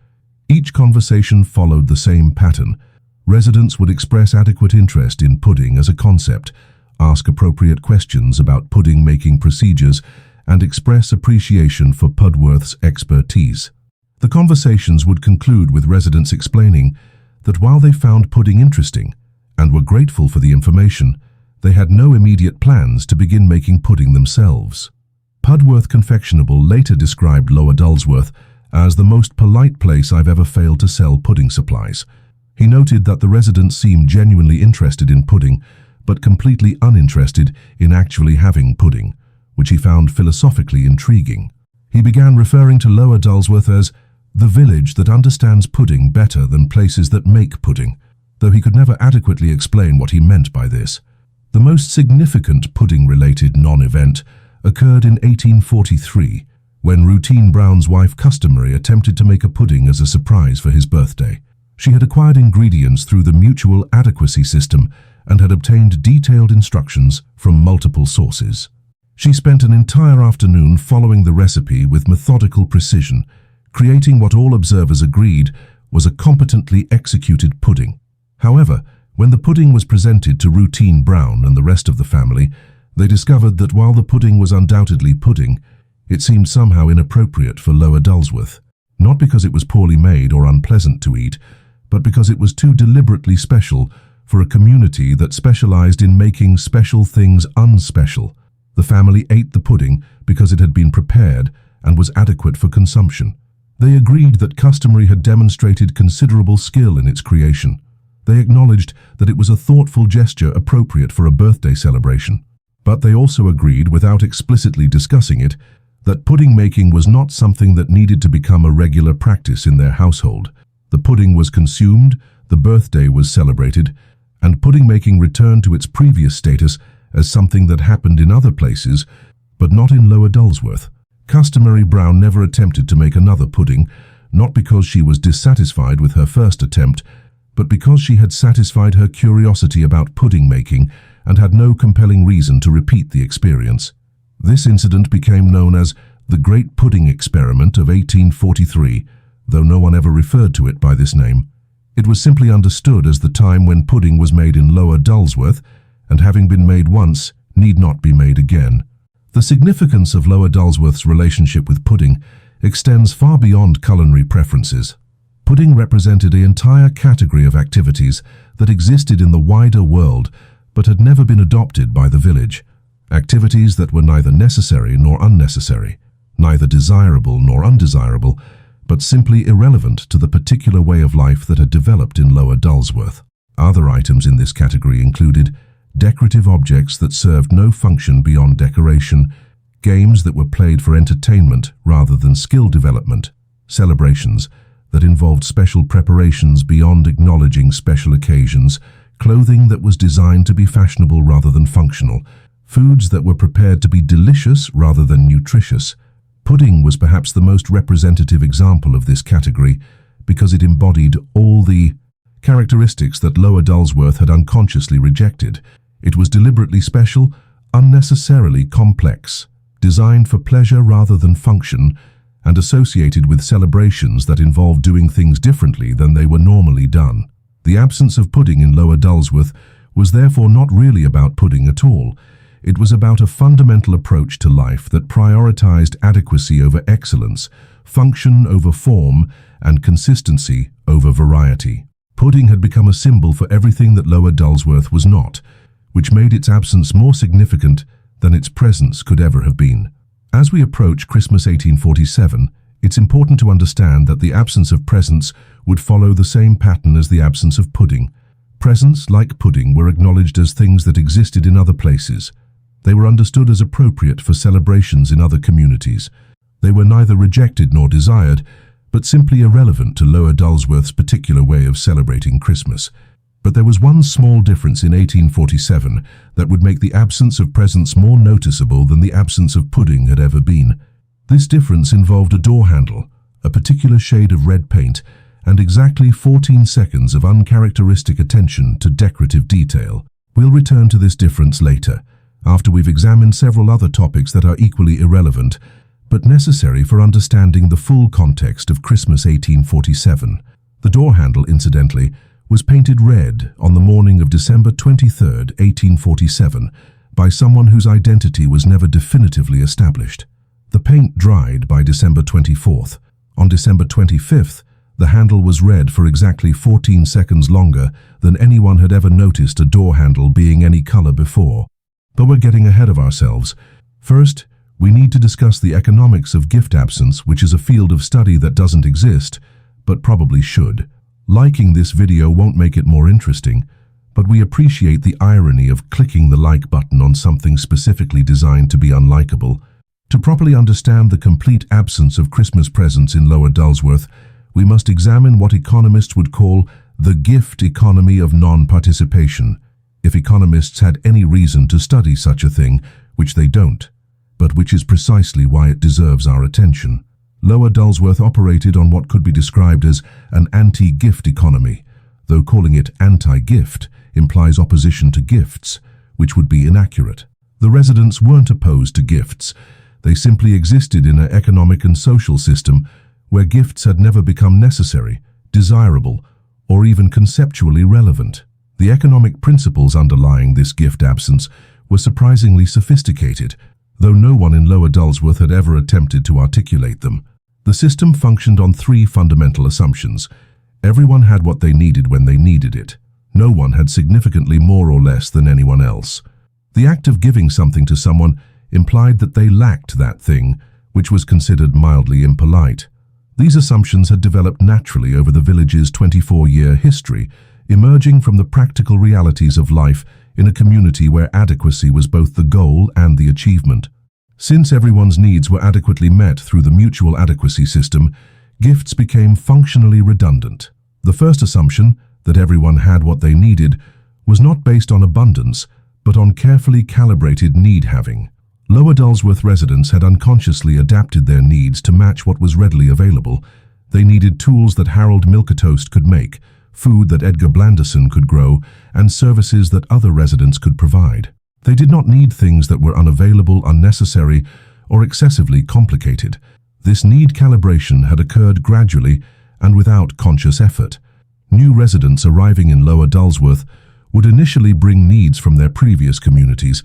Each conversation followed the same pattern. Residents would express adequate interest in pudding as a concept, ask appropriate questions about pudding-making procedures, and express appreciation for Pudworth's expertise. The conversations would conclude with residents explaining that while they found pudding interesting and were grateful for the information, they had no immediate plans to begin making pudding themselves. Pudworth Confectionable later described Lower Dulsworth as the most polite place I've ever failed to sell pudding supplies. He noted that the residents seemed genuinely interested in pudding, but completely uninterested in actually having pudding, which he found philosophically intriguing. He began referring to Lower Dulsworth as the village that understands pudding better than places that make pudding, though he could never adequately explain what he meant by this. The most significant pudding-related non-event occurred in 1843, when Routine Brown's wife Customary attempted to make a pudding as a surprise for his birthday. She had acquired ingredients through the mutual adequacy system and had obtained detailed instructions from multiple sources. She spent an entire afternoon following the recipe with methodical precision, creating what all observers agreed was a competently executed pudding. However, when the pudding was presented to Routine Brown and the rest of the family, they discovered that while the pudding was undoubtedly pudding, it seemed somehow inappropriate for Lower Dulsworth. Not because it was poorly made or unpleasant to eat, but because it was too deliberately special for a community that specialized in making special things unspecial. The family ate the pudding because it had been prepared and was adequate for consumption. They agreed that Customary had demonstrated considerable skill in its creation. They acknowledged that it was a thoughtful gesture appropriate for a birthday celebration. But they also agreed, without explicitly discussing it, that pudding making was not something that needed to become a regular practice in their household. The pudding was consumed, the birthday was celebrated, and pudding making returned to its previous status as something that happened in other places, but not in Lower Dulsworth. Customary Brown never attempted to make another pudding, not because she was dissatisfied with her first attempt, but because she had satisfied her curiosity about pudding making and had no compelling reason to repeat the experience. This incident became known as the Great Pudding Experiment of 1843, though no one ever referred to it by this name. It was simply understood as the time when pudding was made in Lower Dulsworth, and having been made once, need not be made again. The significance of Lower Dulsworth's relationship with pudding extends far beyond culinary preferences. Pudding represented an entire category of activities that existed in the wider world but had never been adopted by the village. Activities that were neither necessary nor unnecessary, neither desirable nor undesirable, but simply irrelevant to the particular way of life that had developed in Lower Dulsworth. Other items in this category included decorative objects that served no function beyond decoration, games that were played for entertainment rather than skill development, celebrations that involved special preparations beyond acknowledging special occasions, clothing that was designed to be fashionable rather than functional, foods that were prepared to be delicious rather than nutritious. Pudding was perhaps the most representative example of this category because it embodied all the characteristics that Lower Dulsworth had unconsciously rejected. It was deliberately special, unnecessarily complex, designed for pleasure rather than function, and associated with celebrations that involved doing things differently than they were normally done. The absence of pudding in Lower Dulsworth was therefore not really about pudding at all. It was about a fundamental approach to life that prioritized adequacy over excellence, function over form, and consistency over variety. Pudding had become a symbol for everything that Lower Dulsworth was not, which made its absence more significant than its presence could ever have been. As we approach Christmas 1847, it's important to understand that the absence of presents would follow the same pattern as the absence of pudding. Presents, like pudding, were acknowledged as things that existed in other places. They were understood as appropriate for celebrations in other communities. They were neither rejected nor desired, but simply irrelevant to Lower Dulsworth's particular way of celebrating Christmas. But there was one small difference in 1847 that would make the absence of presents more noticeable than the absence of pudding had ever been. This difference involved a door handle, a particular shade of red paint, and exactly 14 seconds of uncharacteristic attention to decorative detail. We'll return to this difference later, after we've examined several other topics that are equally irrelevant, but necessary for understanding the full context of Christmas 1847. The door handle, incidentally, was painted red on the morning of December 23, 1847, by someone whose identity was never definitively established. The paint dried by December 24th. On December 25th, the handle was red for exactly 14 seconds longer than anyone had ever noticed a door handle being any color before. But we're getting ahead of ourselves. First, we need to discuss the economics of gift absence, which is a field of study that doesn't exist, but probably should. Liking this video won't make it more interesting, but we appreciate the irony of clicking the like button on something specifically designed to be unlikable. To properly understand the complete absence of Christmas presents in Lower Dulsworth, we must examine what economists would call the gift economy of non-participation, if economists had any reason to study such a thing, which they don't, but which is precisely why it deserves our attention. Lower Dulsworth operated on what could be described as an anti-gift economy, though calling it anti-gift implies opposition to gifts, which would be inaccurate. The residents weren't opposed to gifts. They simply existed in an economic and social system where gifts had never become necessary, desirable, or even conceptually relevant. The economic principles underlying this gift absence were surprisingly sophisticated, though no one in Lower Dulsworth had ever attempted to articulate them. The system functioned on three fundamental assumptions. Everyone had what they needed when they needed it. No one had significantly more or less than anyone else. The act of giving something to someone implied that they lacked that thing, which was considered mildly impolite. These assumptions had developed naturally over the village's 24-year history, emerging from the practical realities of life in a community where adequacy was both the goal and the achievement. Since everyone's needs were adequately met through the mutual adequacy system, gifts became functionally redundant. The first assumption, that everyone had what they needed, was not based on abundance, but on carefully calibrated need-having. Lower Dulsworth residents had unconsciously adapted their needs to match what was readily available. They needed tools that Harold Milquetoast could make, food that Edgar Blanderson could grow, and services that other residents could provide. They did not need things that were unavailable, unnecessary, or excessively complicated. This need calibration had occurred gradually and without conscious effort. New residents arriving in Lower Dulsworth would initially bring needs from their previous communities,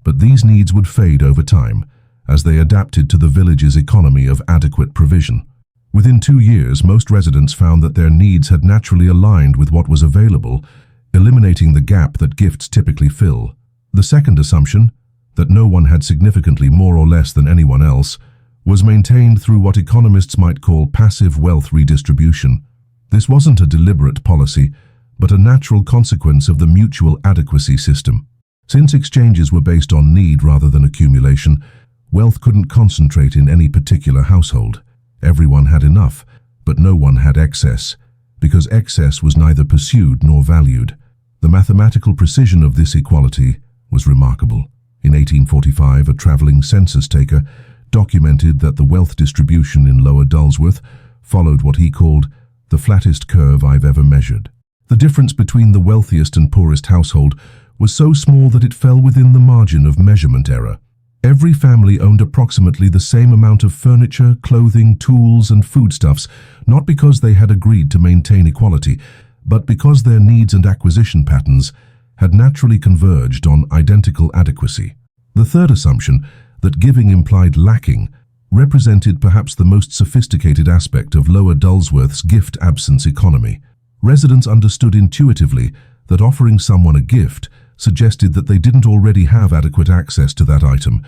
but these needs would fade over time as they adapted to the village's economy of adequate provision. Within 2 years, most residents found that their needs had naturally aligned with what was available, eliminating the gap that gifts typically fill. The second assumption, that no one had significantly more or less than anyone else, was maintained through what economists might call passive wealth redistribution. This wasn't a deliberate policy, but a natural consequence of the mutual adequacy system. Since exchanges were based on need rather than accumulation, wealth couldn't concentrate in any particular household. Everyone had enough, but no one had excess, because excess was neither pursued nor valued. The mathematical precision of this equality was remarkable. In 1845, a traveling census taker documented that the wealth distribution in Lower Dulsworth followed what he called the flattest curve I've ever measured. The difference between the wealthiest and poorest household was so small that it fell within the margin of measurement error. Every family owned approximately the same amount of furniture, clothing, tools, and foodstuffs, not because they had agreed to maintain equality, but because their needs and acquisition patterns had naturally converged on identical adequacy. The third assumption, that giving implied lacking, represented perhaps the most sophisticated aspect of Lower Dulsworth's gift-absence economy. Residents understood intuitively that offering someone a gift suggested that they didn't already have adequate access to that item,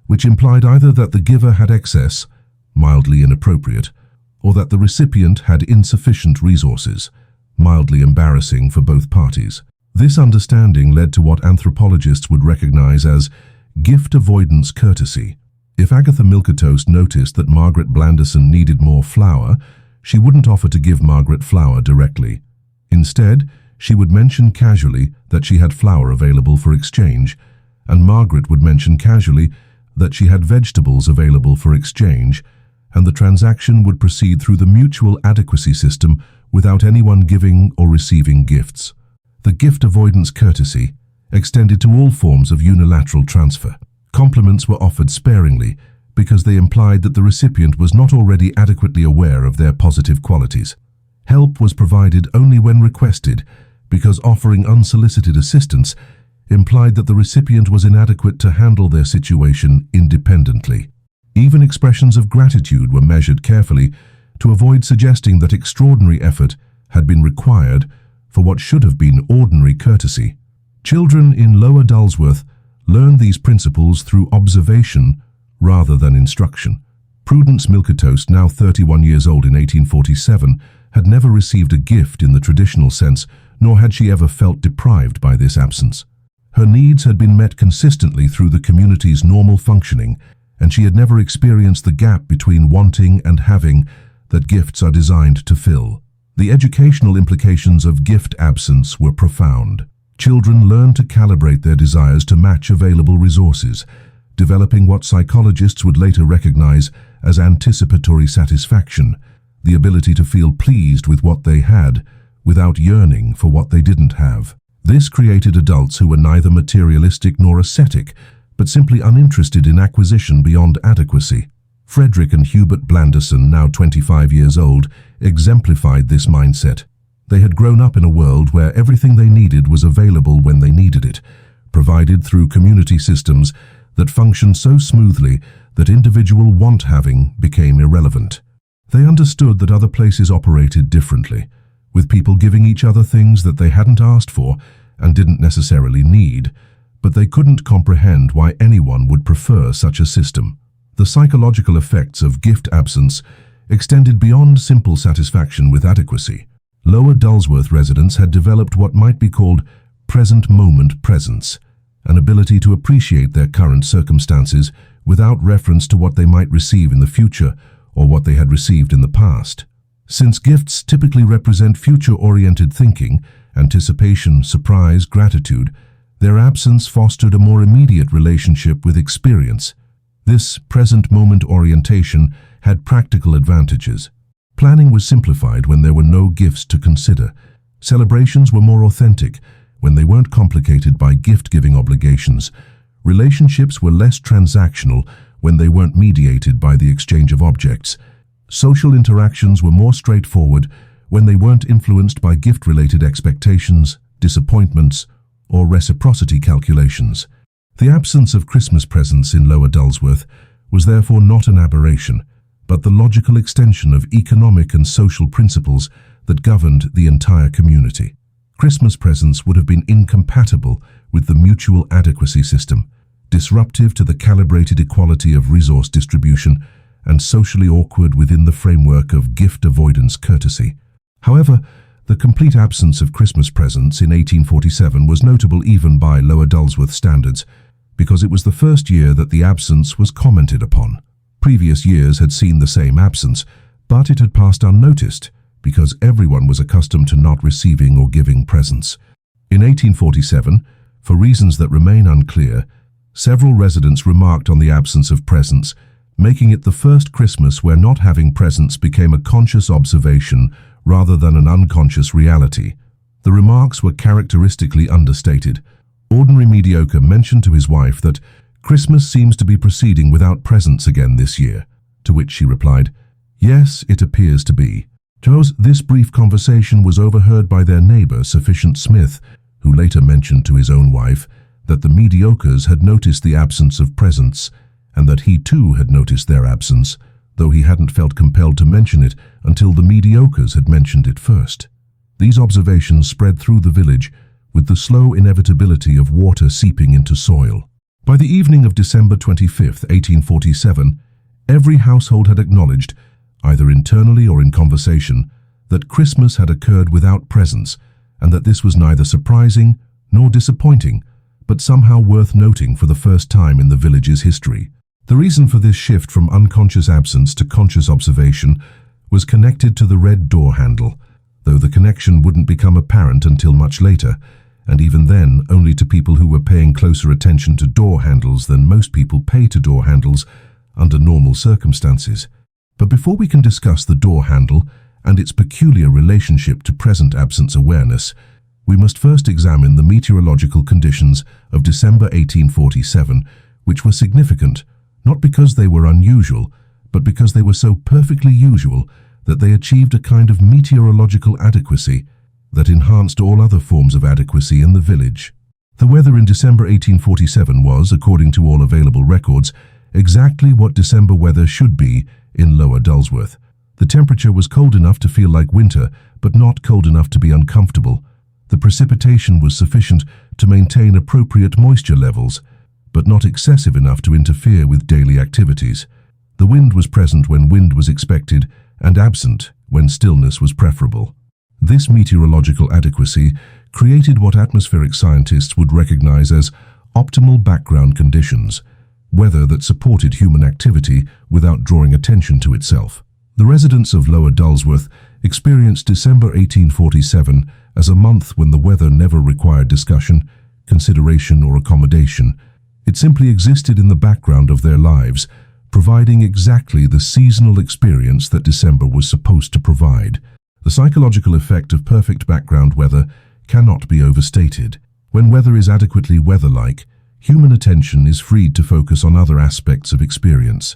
which implied either that the giver had excess, mildly inappropriate, or that the recipient had insufficient resources, mildly embarrassing for both parties. This understanding led to what anthropologists would recognize as gift avoidance courtesy. If Agatha Milquetoast noticed that Margaret Blanderson needed more flour, she wouldn't offer to give Margaret flour directly. Instead, she would mention casually that she had flour available for exchange, and Margaret would mention casually that she had vegetables available for exchange, and the transaction would proceed through the mutual adequacy system without anyone giving or receiving gifts. The gift avoidance courtesy extended to all forms of unilateral transfer. Compliments were offered sparingly because they implied that the recipient was not already adequately aware of their positive qualities. Help was provided only when requested because offering unsolicited assistance implied that the recipient was inadequate to handle their situation independently. Even expressions of gratitude were measured carefully to avoid suggesting that extraordinary effort had been required for what should have been ordinary courtesy. Children in Lower Dulsworth learned these principles through observation rather than instruction. Prudence Milquetoast, now 31 years old in 1847, had never received a gift in the traditional sense, nor had she ever felt deprived by this absence. Her needs had been met consistently through the community's normal functioning, and she had never experienced the gap between wanting and having that gifts are designed to fill. The educational implications of gift absence were profound. Children learned to calibrate their desires to match available resources, developing what psychologists would later recognize as anticipatory satisfaction, the ability to feel pleased with what they had without yearning for what they didn't have. This created adults who were neither materialistic nor ascetic, but simply uninterested in acquisition beyond adequacy. Frederick and Hubert Blanderson, now 25 years old, exemplified this mindset. They had grown up in a world where everything they needed was available when they needed it, provided through community systems that functioned so smoothly that individual want-having became irrelevant. They understood that other places operated differently, with people giving each other things that they hadn't asked for and didn't necessarily need, but they couldn't comprehend why anyone would prefer such a system. The psychological effects of gift absence extended beyond simple satisfaction with adequacy. Lower Dulsworth residents had developed what might be called present moment presence, an ability to appreciate their current circumstances without reference to what they might receive in the future or what they had received in the past. Since gifts typically represent future-oriented thinking, anticipation, surprise, gratitude, their absence fostered a more immediate relationship with experience. This present moment orientation had practical advantages. Planning was simplified when there were no gifts to consider. Celebrations were more authentic when they weren't complicated by gift-giving obligations. Relationships were less transactional when they weren't mediated by the exchange of objects. Social interactions were more straightforward when they weren't influenced by gift-related expectations, disappointments, or reciprocity calculations. The absence of Christmas presents in Lower Dulsworth was therefore not an aberration, but the logical extension of economic and social principles that governed the entire community. Christmas presents would have been incompatible with the mutual adequacy system, disruptive to the calibrated equality of resource distribution, and socially awkward within the framework of gift avoidance courtesy. However, the complete absence of Christmas presents in 1847 was notable even by Lower Dulsworth standards, because it was the first year that the absence was commented upon. Previous years had seen the same absence, but it had passed unnoticed because everyone was accustomed to not receiving or giving presents. In 1847, for reasons that remain unclear, several residents remarked on the absence of presents, making it the first Christmas where not having presents became a conscious observation rather than an unconscious reality. The remarks were characteristically understated. Ordinary Mediocre mentioned to his wife that "Christmas seems to be proceeding without presents again this year," to which she replied, "Yes, it appears to be." This brief conversation was overheard by their neighbor, Sufficient Smith, who later mentioned to his own wife that the mediocres had noticed the absence of presents, and that he too had noticed their absence, though he hadn't felt compelled to mention it until the mediocres had mentioned it first. These observations spread through the village with the slow inevitability of water seeping into soil. By the evening of December 25th, 1847, every household had acknowledged, either internally or in conversation, that Christmas had occurred without presents, and that this was neither surprising nor disappointing, but somehow worth noting for the first time in the village's history. The reason for this shift from unconscious absence to conscious observation was connected to the red door handle, though the connection wouldn't become apparent until much later, and even then only to people who were paying closer attention to door handles than most people pay to door handles under normal circumstances. But before we can discuss the door handle and its peculiar relationship to present absence awareness, we must first examine the meteorological conditions of December 1847, which were significant, not because they were unusual, but because they were so perfectly usual that they achieved a kind of meteorological adequacy that enhanced all other forms of adequacy in the village. The weather in December 1847 was, according to all available records, exactly what December weather should be in Lower Dulsworth. The temperature was cold enough to feel like winter, but not cold enough to be uncomfortable. The precipitation was sufficient to maintain appropriate moisture levels, but not excessive enough to interfere with daily activities. The wind was present when wind was expected, and absent when stillness was preferable. This meteorological adequacy created what atmospheric scientists would recognize as optimal background conditions, weather that supported human activity without drawing attention to itself. The residents of Lower Dulsworth experienced December 1847 as a month when the weather never required discussion, consideration, or accommodation. It simply existed in the background of their lives, providing exactly the seasonal experience that December was supposed to provide. The psychological effect of perfect background weather cannot be overstated. When weather is adequately weather-like, human attention is freed to focus on other aspects of experience.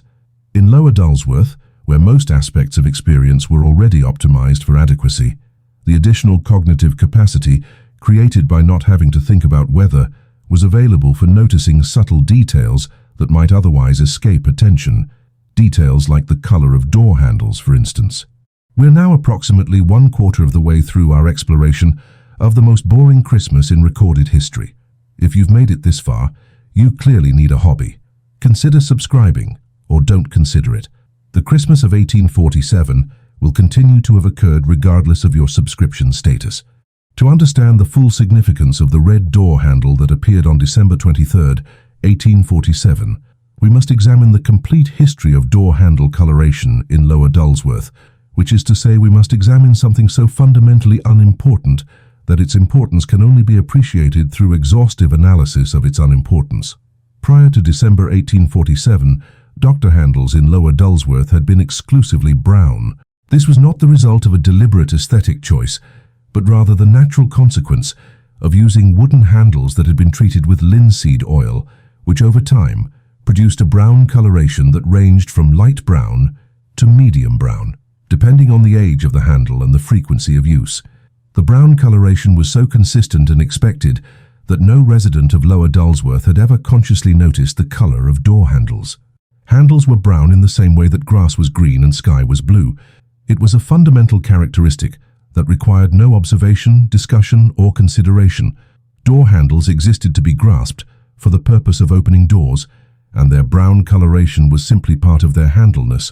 In Lower Dulsworth, where most aspects of experience were already optimized for adequacy, the additional cognitive capacity created by not having to think about weather was available for noticing subtle details that might otherwise escape attention, details like the color of door handles, for instance. We're now approximately 1/4 of the way through our exploration of the most boring Christmas in recorded history. If you've made it this far, you clearly need a hobby. Consider subscribing, or don't consider it. The Christmas of 1847 will continue to have occurred regardless of your subscription status. To understand the full significance of the red door handle that appeared on December 23rd, 1847, we must examine the complete history of door handle coloration in Lower Dulsworth, which is to say we must examine something so fundamentally unimportant that its importance can only be appreciated through exhaustive analysis of its unimportance. Prior to December 1847, doctor handles in Lower Dulsworth had been exclusively brown. This was not the result of a deliberate aesthetic choice, but rather the natural consequence of using wooden handles that had been treated with linseed oil, which over time produced a brown coloration that ranged from light brown to medium brown, depending on the age of the handle and the frequency of use. The brown coloration was so consistent and expected that no resident of Lower Dulsworth had ever consciously noticed the color of door handles. Handles were brown in the same way that grass was green and sky was blue. It was a fundamental characteristic that required no observation, discussion, or consideration. Door handles existed to be grasped for the purpose of opening doors, and their brown coloration was simply part of their handleness.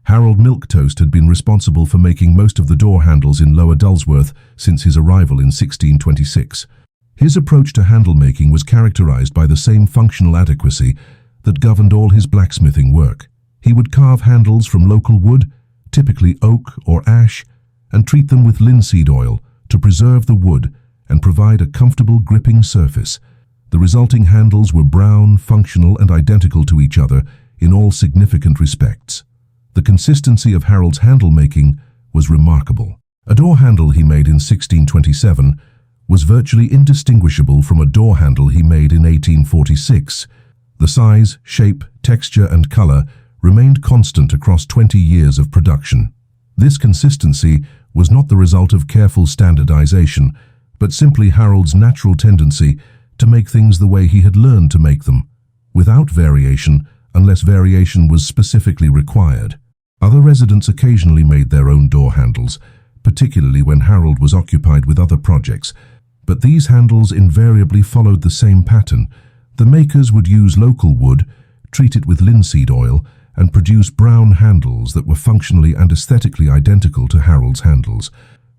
Harold Milquetoast had been responsible for making most of the door handles in Lower Dulsworth since his arrival in 1626. His approach to handle making was characterized by the same functional adequacy that governed all his blacksmithing work. He would carve handles from local wood, typically oak or ash, and treat them with linseed oil to preserve the wood and provide a comfortable gripping surface. The resulting handles were brown, functional, and identical to each other in all significant respects. The consistency of Harold's handle making was remarkable. A door handle he made in 1627 was virtually indistinguishable from a door handle he made in 1846. The size, shape, texture, and color remained constant across 20 years of production. This consistency was not the result of careful standardization, but simply Harold's natural tendency to make things the way he had learned to make them, without variation, unless variation was specifically required. Other residents occasionally made their own door handles, particularly when Harold was occupied with other projects, but these handles invariably followed the same pattern. The makers would use local wood, treat it with linseed oil, and produce brown handles that were functionally and aesthetically identical to Harold's handles.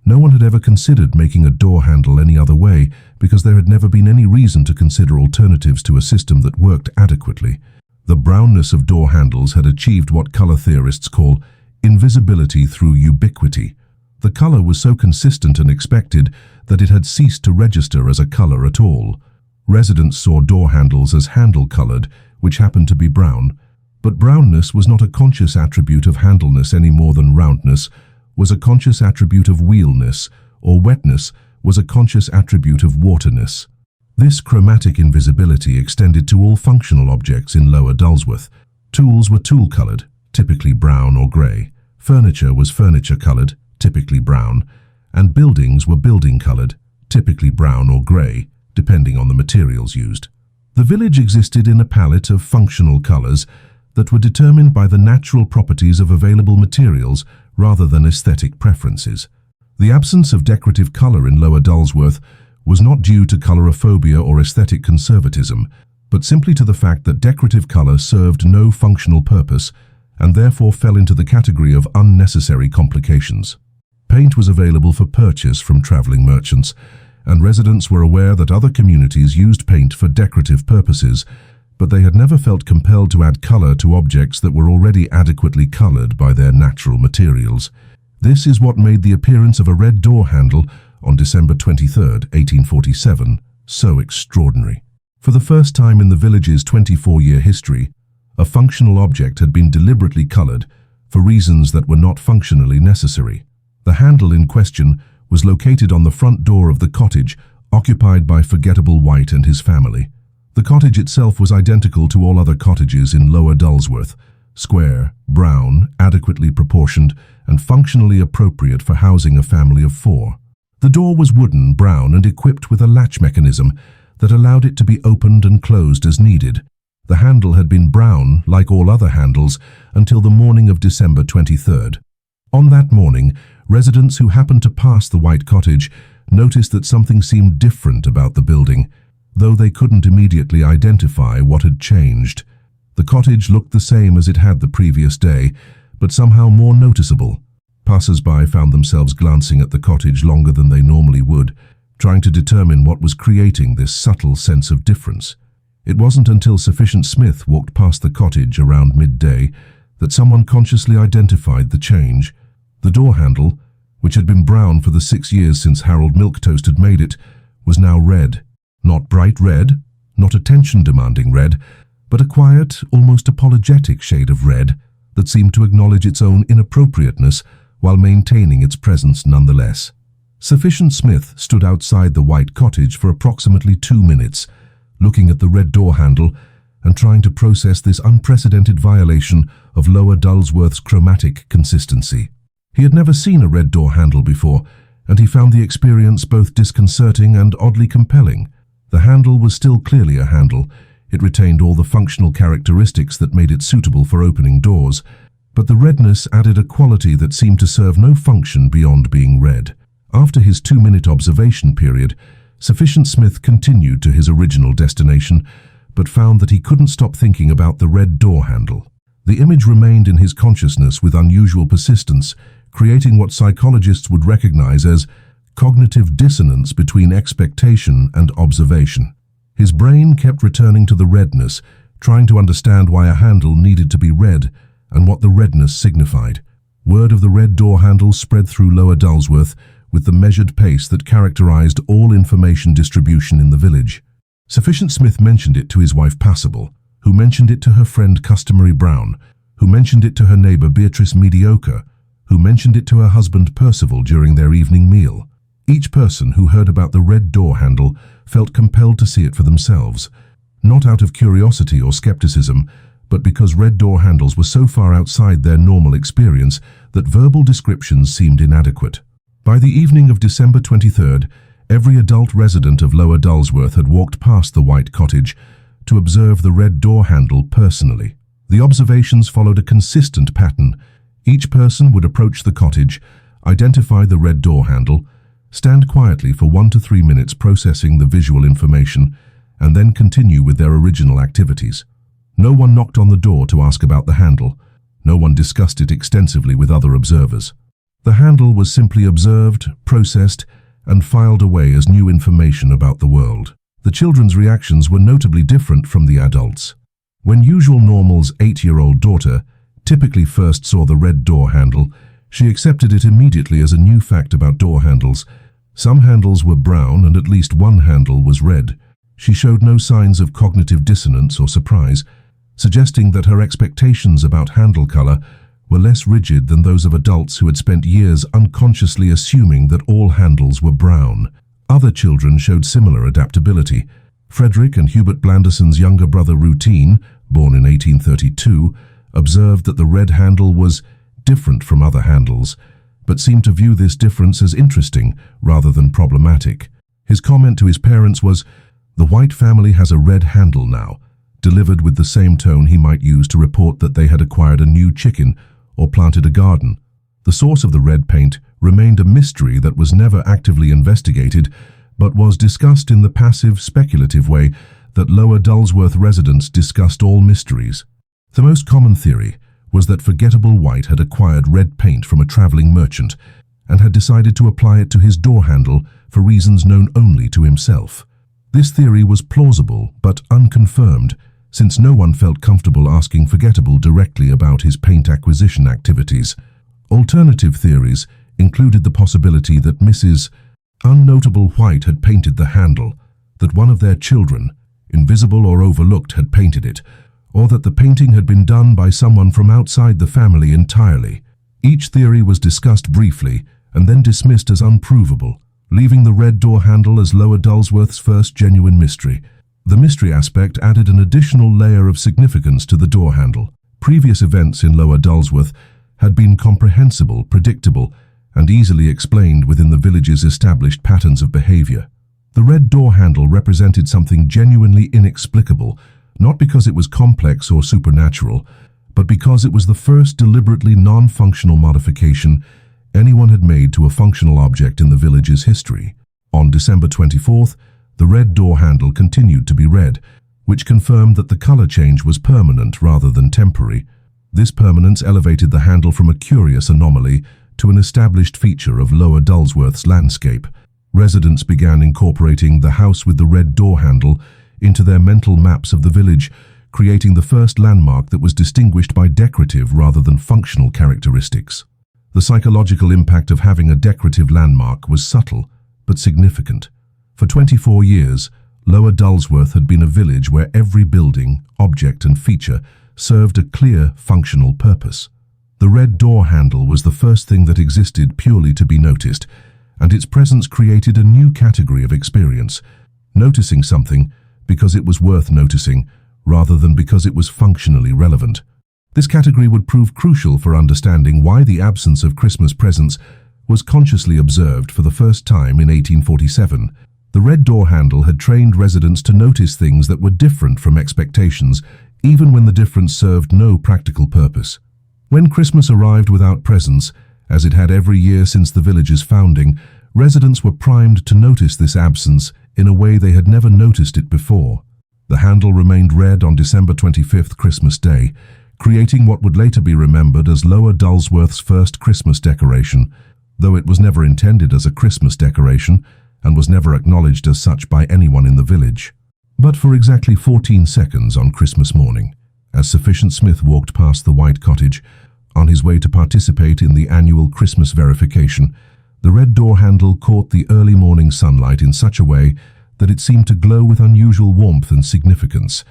No one had ever considered making a door handle any other way because there had never been any reason to consider alternatives to a system that worked adequately. The brownness of door handles had achieved what color theorists call invisibility through ubiquity. The color was so consistent and expected that it had ceased to register as a color at all. Residents saw door handles as handle-colored, which happened to be brown. But brownness was not a conscious attribute of handleness any more than roundness was a conscious attribute of wheelness, or wetness was a conscious attribute of waterness. This chromatic invisibility extended to all functional objects in Lower Dulsworth. Tools were tool-colored, typically brown or grey. Furniture was furniture-colored, typically brown. And buildings were building-colored, typically brown or grey, depending on the materials used. The village existed in a palette of functional colours that were determined by the natural properties of available materials rather than aesthetic preferences. The absence of decorative colour in Lower Dulsworth was not due to colorophobia or aesthetic conservatism, but simply to the fact that decorative colour served no functional purpose and therefore fell into the category of unnecessary complications. Paint was available for purchase from travelling merchants, and residents were aware that other communities used paint for decorative purposes, but they had never felt compelled to add colour to objects that were already adequately coloured by their natural materials. This is what made the appearance of a red door handle on December 23, 1847, so extraordinary. For the first time in the village's 24-year history, a functional object had been deliberately coloured for reasons that were not functionally necessary. The handle in question was located on the front door of the cottage occupied by Forgettable White and his family. The cottage itself was identical to all other cottages in Lower Dulsworth, square, brown, adequately proportioned, and functionally appropriate for housing a family of 4. The door was wooden, brown, and equipped with a latch mechanism that allowed it to be opened and closed as needed. The handle had been brown, like all other handles, until the morning of December 23rd. On that morning, residents who happened to pass the white cottage noticed that something seemed different about the building, though they couldn't immediately identify what had changed. The cottage looked the same as it had the previous day, but somehow more noticeable. Passers-by found themselves glancing at the cottage longer than they normally would, trying to determine what was creating this subtle sense of difference. It wasn't until Sufficient Smith walked past the cottage around midday that someone consciously identified the change. The door handle, which had been brown for the 6 years since Harold Milquetoast had made it, was now red. Not bright red, not attention-demanding red, but a quiet, almost apologetic shade of red that seemed to acknowledge its own inappropriateness while maintaining its presence nonetheless. Sufficient Smith stood outside the white cottage for approximately 2 minutes, looking at the red door handle and trying to process this unprecedented violation of Lower Dulsworth's chromatic consistency. He had never seen a red door handle before, and he found the experience both disconcerting and oddly compelling. The handle was still clearly a handle. It retained all the functional characteristics that made it suitable for opening doors, but the redness added a quality that seemed to serve no function beyond being red. After his 2-minute observation period, Sufficient Smith continued to his original destination, but found that he couldn't stop thinking about the red door handle. The image remained in his consciousness with unusual persistence, creating what psychologists would recognize as cognitive dissonance between expectation and observation. His brain kept returning to the redness, trying to understand why a handle needed to be red and what the redness signified. Word of the red door handle spread through Lower Dulsworth with the measured pace that characterized all information distribution in the village. Sufficient Smith mentioned it to his wife Passable, who mentioned it to her friend Customary Brown, who mentioned it to her neighbor Beatrice Mediocre, who mentioned it to her husband Percival during their evening meal. Each person who heard about the red door handle felt compelled to see it for themselves. not out of curiosity or skepticism, but because red door handles were so far outside their normal experience that verbal descriptions seemed inadequate. By the evening of December 23rd, every adult resident of Lower Dulsworth had walked past the white cottage to observe the red door handle personally. The observations followed a consistent pattern. Each person would approach the cottage, identify the red door handle, stand quietly for 1 to 3 minutes processing the visual information, and then continue with their original activities. No one knocked on the door to ask about the handle. No one discussed it extensively with other observers. The handle was simply observed, processed, and filed away as new information about the world. The children's reactions were notably different from the adults. When Usual Normal's 8-year-old daughter typically first saw the red door handle, she accepted it immediately as a new fact about door handles. Some handles were brown and at least one handle was red. She showed no signs of cognitive dissonance or surprise, suggesting that her expectations about handle color were less rigid than those of adults who had spent years unconsciously assuming that all handles were brown. Other children showed similar adaptability. Frederick and Hubert Blanderson's younger brother Routine, born in 1832, observed that the red handle was different from other handles, but seemed to view this difference as interesting rather than problematic. His comment to his parents was, "The White family has a red handle now," delivered with the same tone he might use to report that they had acquired a new chicken or planted a garden. The source of the red paint remained a mystery that was never actively investigated, but was discussed in the passive, speculative way that Lower Dulsworth residents discussed all mysteries. The most common theory was that Forgettable White had acquired red paint from a traveling merchant and had decided to apply it to his door handle for reasons known only to himself. This theory was plausible but unconfirmed, since no one felt comfortable asking Forgettable directly about his paint acquisition activities. Alternative theories included the possibility that Mrs. Unnotable White had painted the handle, that one of their children, invisible or overlooked, had painted it, or that the painting had been done by someone from outside the family entirely. Each theory was discussed briefly and then dismissed as unprovable, leaving the red door handle as Lower Dulsworth's first genuine mystery. The mystery aspect added an additional layer of significance to the door handle. Previous events in Lower Dulsworth had been comprehensible, predictable, and easily explained within the village's established patterns of behavior. The red door handle represented something genuinely inexplicable, not because it was complex or supernatural, but because it was the first deliberately non-functional modification anyone had made to a functional object in the village's history. On December 24th, the red door handle continued to be red, which confirmed that the color change was permanent rather than temporary. This permanence elevated the handle from a curious anomaly to an established feature of Lower Dulsworth's landscape. Residents began incorporating the house with the red door handle into their mental maps of the village, creating the first landmark that was distinguished by decorative rather than functional characteristics. The psychological impact of having a decorative landmark was subtle but significant. For 24 years, Lower Dulsworth had been a village where every building, object and feature served a clear, functional purpose. The red door handle was the first thing that existed purely to be noticed, and its presence created a new category of experience, noticing something because it was worth noticing, rather than because it was functionally relevant. This category would prove crucial for understanding why the absence of Christmas presents was consciously observed for the first time in 1847. The red door handle had trained residents to notice things that were different from expectations, even when the difference served no practical purpose. When Christmas arrived without presents, as it had every year since the village's founding, residents were primed to notice this absence in a way they had never noticed it before. The handle remained red on December 25th, Christmas Day, creating what would later be remembered as Lower Dulsworth's first Christmas decoration, though it was never intended as a Christmas decoration and was never acknowledged as such by anyone in the village. But for exactly 14 seconds on Christmas morning, as Sufficient Smith walked past the white cottage, on his way to participate in the annual Christmas verification, the red door handle caught the early morning sunlight in such a way that it seemed to glow with unusual warmth and significance.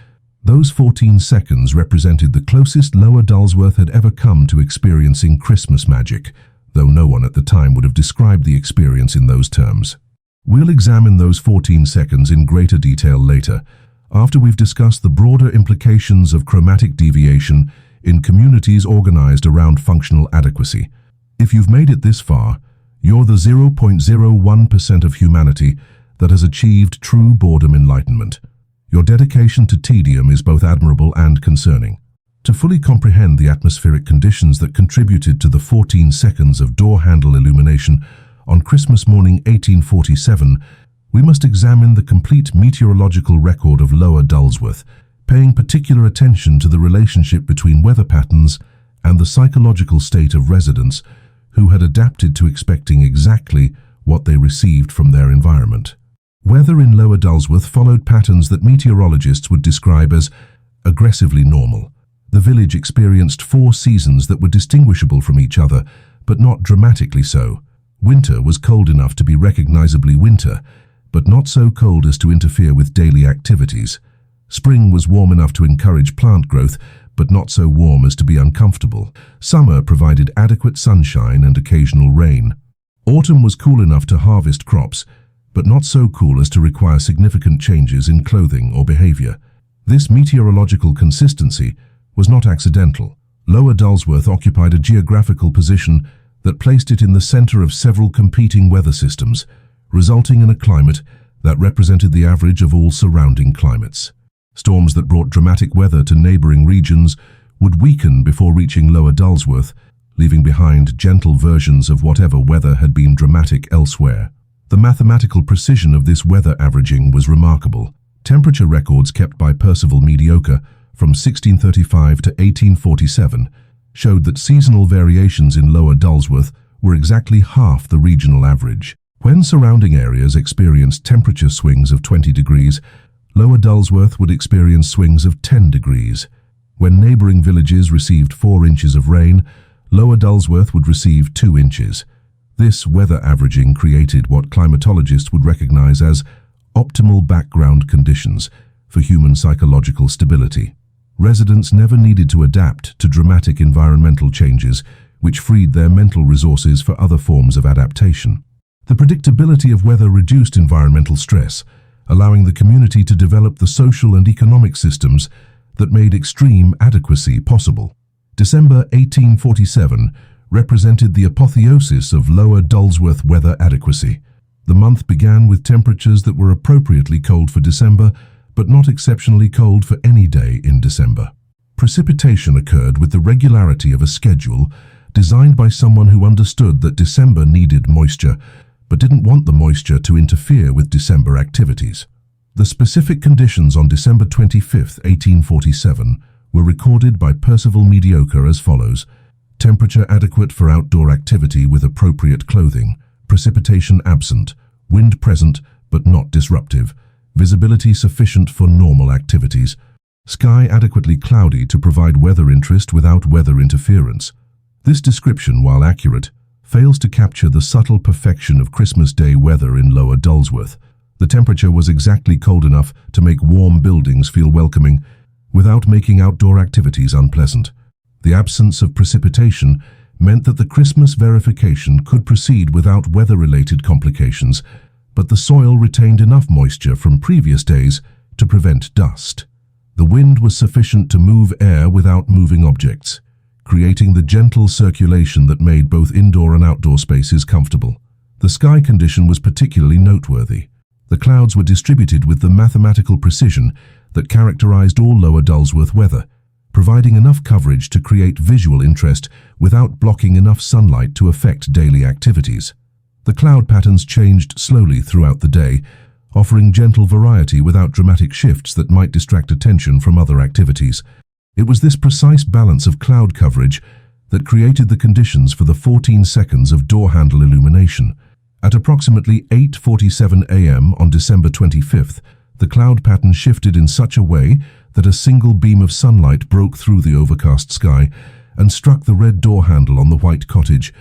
Those 14 seconds represented the closest Lower Dulsworth had ever come to experiencing Christmas magic, though no one at the time would have described the experience in those terms. We'll examine those 14 seconds in greater detail later. after we've discussed the broader implications of chromatic deviation in communities organized around functional adequacy. If you've made it this far, you're the 0.01% of humanity that has achieved true boredom enlightenment. Your dedication to tedium is both admirable and concerning. To fully comprehend the atmospheric conditions that contributed to the 14 seconds of door handle illumination on Christmas morning 1847, we must examine the complete meteorological record of Lower Dulsworth, paying particular attention to the relationship between weather patterns and the psychological state of residents who had adapted to expecting exactly what they received from their environment. Weather in Lower Dulsworth followed patterns that meteorologists would describe as aggressively normal. The village experienced 4 seasons that were distinguishable from each other, but not dramatically so. Winter was cold enough to be recognizably winter, but not so cold as to interfere with daily activities. Spring was warm enough to encourage plant growth, but not so warm as to be uncomfortable. Summer provided adequate sunshine and occasional rain. Autumn was cool enough to harvest crops, but not so cool as to require significant changes in clothing or behavior. This meteorological consistency was not accidental. Lower Dulsworth occupied a geographical position that placed it in the center of several competing weather systems, resulting in a climate that represented the average of all surrounding climates. Storms that brought dramatic weather to neighboring regions would weaken before reaching Lower Dulsworth, leaving behind gentle versions of whatever weather had been dramatic elsewhere. The mathematical precision of this weather averaging was remarkable. Temperature records kept by Percival Mediocre from 1635 to 1847 showed that seasonal variations in Lower Dulsworth were exactly half the regional average. When surrounding areas experienced temperature swings of 20 degrees, Lower Dulsworth would experience swings of 10 degrees. When neighboring villages received 4 inches of rain, Lower Dulsworth would receive 2 inches. This weather averaging created what climatologists would recognize as optimal background conditions for human psychological stability. Residents never needed to adapt to dramatic environmental changes, which freed their mental resources for other forms of adaptation. The predictability of weather reduced environmental stress, allowing the community to develop the social and economic systems that made extreme adequacy possible. December 1847 represented the apotheosis of Lower Dulsworth weather adequacy. The month began with temperatures that were appropriately cold for December, but not exceptionally cold for any day in December. Precipitation occurred with the regularity of a schedule designed by someone who understood that December needed moisture, but didn't want the moisture to interfere with December activities. The specific conditions on December 25, 1847, were recorded by Percival Mediocre as follows: temperature adequate for outdoor activity with appropriate clothing, precipitation absent, wind present but not disruptive, visibility sufficient for normal activities, sky adequately cloudy to provide weather interest without weather interference. This description, while accurate, fails to capture the subtle perfection of Christmas Day weather in Lower Dulsworth. The temperature was exactly cold enough to make warm buildings feel welcoming, without making outdoor activities unpleasant. The absence of precipitation meant that the Christmas verification could proceed without weather-related complications, but the soil retained enough moisture from previous days to prevent dust. The wind was sufficient to move air without moving objects, creating the gentle circulation that made both indoor and outdoor spaces comfortable. The sky condition was particularly noteworthy. The clouds were distributed with the mathematical precision that characterized all Lower Dulsworth weather, providing enough coverage to create visual interest without blocking enough sunlight to affect daily activities. The cloud patterns changed slowly throughout the day, offering gentle variety without dramatic shifts that might distract attention from other activities. It was this precise balance of cloud coverage that created the conditions for the 14 seconds of door handle illumination. At approximately 8:47 a.m. on December 25th, the cloud pattern shifted in such a way that a single beam of sunlight broke through the overcast sky and struck the red door handle on the white cottage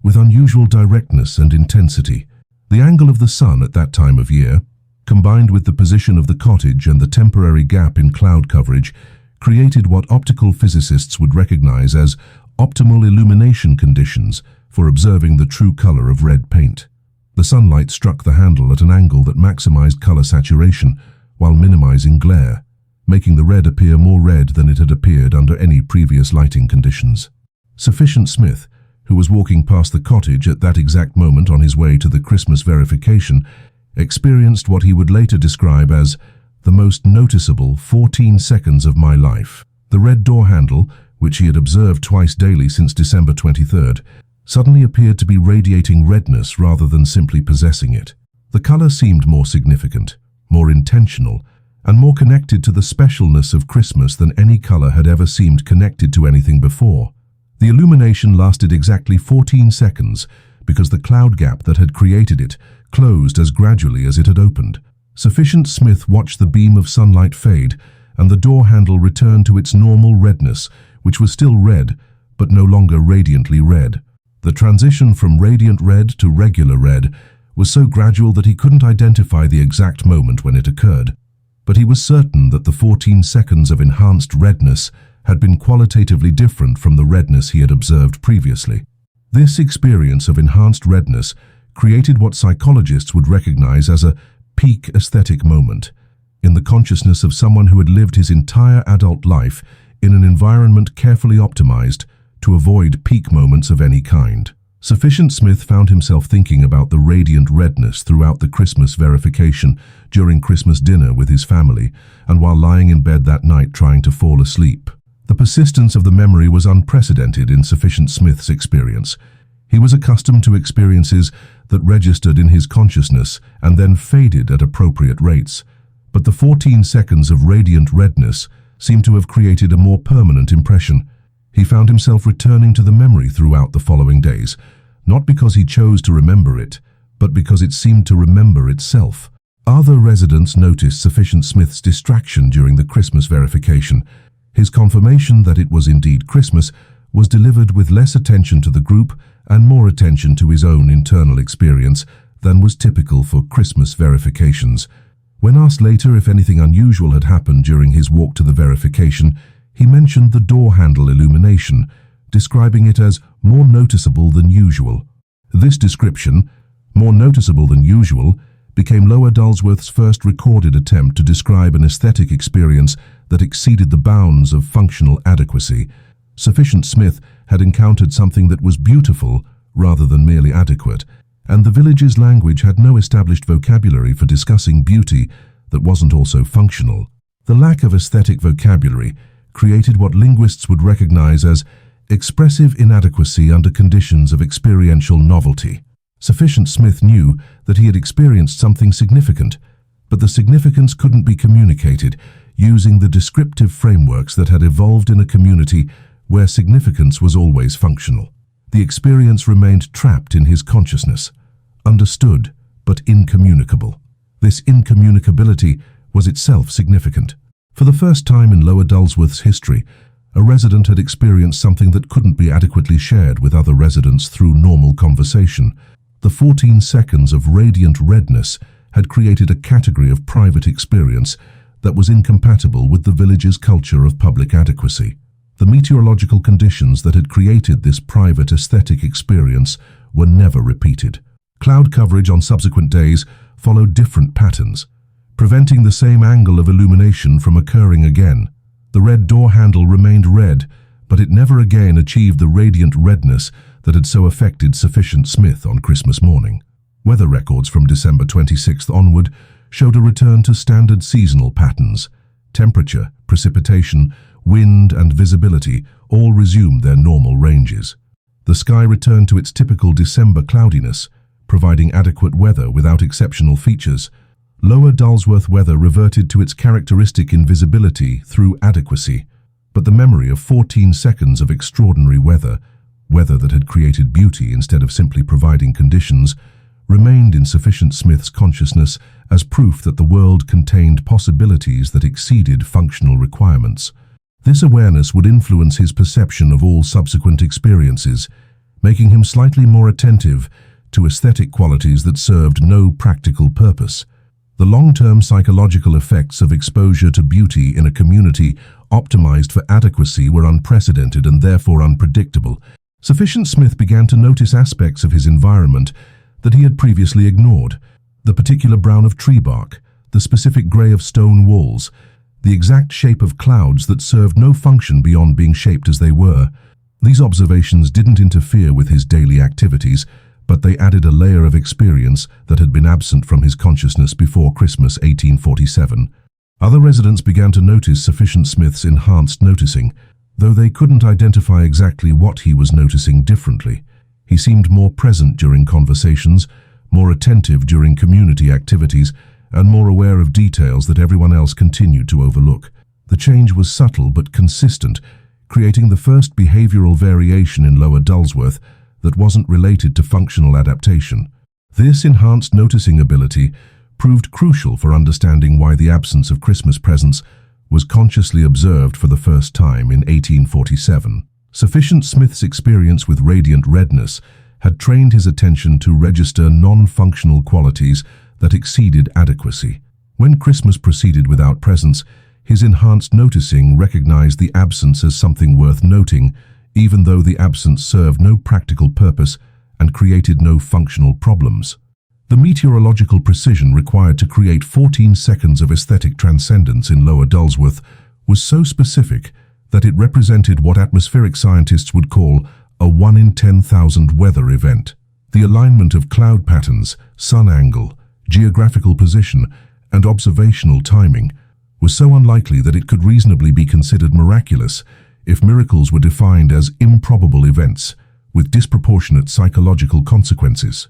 with unusual directness and intensity. The angle of the sun at that time of year, combined with the position of the cottage and the temporary gap in cloud coverage, created what optical physicists would recognize as optimal illumination conditions for observing the true color of red paint. The sunlight struck the handle at an angle that maximized color saturation, while minimizing glare, making the red appear more red than it had appeared under any previous lighting conditions. Sufficient Smith, who was walking past the cottage at that exact moment on his way to the Christmas verification, experienced what he would later describe as the most noticeable 14 seconds of my life. The red door handle, which he had observed twice daily since December 23rd, suddenly appeared to be radiating redness rather than simply possessing it. The color seemed more significant, more intentional, and more connected to the specialness of Christmas than any color had ever seemed connected to anything before. The illumination lasted exactly 14 seconds because the cloud gap that had created it closed as gradually as it had opened. Sufficient Smith watched the beam of sunlight fade, and the door handle returned to its normal redness, which was still red, but no longer radiantly red. The transition from radiant red to regular red was so gradual that he couldn't identify the exact moment when it occurred. But he was certain that the 14 seconds of enhanced redness had been qualitatively different from the redness he had observed previously. This experience of enhanced redness created what psychologists would recognize as a peak aesthetic moment in the consciousness of someone who had lived his entire adult life in an environment carefully optimized to avoid peak moments of any kind. Sufficient Smith found himself thinking about the radiant redness throughout the Christmas verification, during Christmas dinner with his family, and while lying in bed that night trying to fall asleep. The persistence of the memory was unprecedented in Sufficient Smith's experience. He was accustomed to experiences that registered in his consciousness and then faded at appropriate rates, but the 14 seconds of radiant redness seemed to have created a more permanent impression. He found himself returning to the memory throughout the following days, not because he chose to remember it, but because it seemed to remember itself. Other residents noticed Sufficient Smith's distraction during the Christmas verification. His confirmation that it was indeed Christmas was delivered with less attention to the group and more attention to his own internal experience than was typical for Christmas verifications. When asked later if anything unusual had happened during his walk to the verification, he mentioned the door handle illumination, describing it as more noticeable than usual. This description, more noticeable than usual, became Lower Dulsworth's first recorded attempt to describe an aesthetic experience that exceeded the bounds of functional adequacy. Sufficient Smith had encountered something that was beautiful rather than merely adequate, and the village's language had no established vocabulary for discussing beauty that wasn't also functional. The lack of aesthetic vocabulary created what linguists would recognize as expressive inadequacy under conditions of experiential novelty. Sufficient Smith knew that he had experienced something significant, but the significance couldn't be communicated using the descriptive frameworks that had evolved in a community where significance was always functional. The experience remained trapped in his consciousness, understood but incommunicable. This incommunicability was itself significant. For the first time in Lower Dulsworth's history, a resident had experienced something that couldn't be adequately shared with other residents through normal conversation. The 14 seconds of radiant redness had created a category of private experience that was incompatible with the village's culture of public adequacy. The meteorological conditions that had created this private aesthetic experience were never repeated. Cloud coverage on subsequent days followed different patterns, preventing the same angle of illumination from occurring again. The red door handle remained red, but it never again achieved the radiant redness that had so affected Sufficient Smith on Christmas morning. Weather records from December 26th onward showed a return to standard seasonal patterns. Temperature, precipitation, wind, and visibility all resumed their normal ranges. The sky returned to its typical December cloudiness, providing adequate weather without exceptional features. Lower Dulsworth weather reverted to its characteristic invisibility through adequacy, but the memory of 14 seconds of extraordinary weather that had created beauty instead of simply providing conditions, remained in Sufficient Smith's consciousness as proof that the world contained possibilities that exceeded functional requirements. This awareness would influence his perception of all subsequent experiences, making him slightly more attentive to aesthetic qualities that served no practical purpose. The long-term psychological effects of exposure to beauty in a community optimized for adequacy were unprecedented and therefore unpredictable. Sufficient Smith began to notice aspects of his environment that he had previously ignored. The particular brown of tree bark, the specific grey of stone walls, the exact shape of clouds that served no function beyond being shaped as they were. These observations didn't interfere with his daily activities, but they added a layer of experience that had been absent from his consciousness before Christmas 1847. Other residents began to notice Sufficient Smith's enhanced noticing, though they couldn't identify exactly what he was noticing differently. He seemed more present during conversations, more attentive during community activities, and more aware of details that everyone else continued to overlook. The change was subtle but consistent, creating the first behavioral variation in Lower Dulsworth that wasn't related to functional adaptation. This enhanced noticing ability proved crucial for understanding why the absence of Christmas presents was consciously observed for the first time in 1847. Sufficient Smith's experience with radiant redness had trained his attention to register non-functional qualities that exceeded adequacy. When Christmas proceeded without presents, his enhanced noticing recognized the absence as something worth noting, even though the absence served no practical purpose and created no functional problems. The meteorological precision required to create 14 seconds of aesthetic transcendence in Lower Dulsworth was so specific that it represented what atmospheric scientists would call a 1 in 10,000 weather event. The alignment of cloud patterns, sun angle, geographical position, and observational timing was so unlikely that it could reasonably be considered miraculous if miracles were defined as improbable events with disproportionate psychological consequences.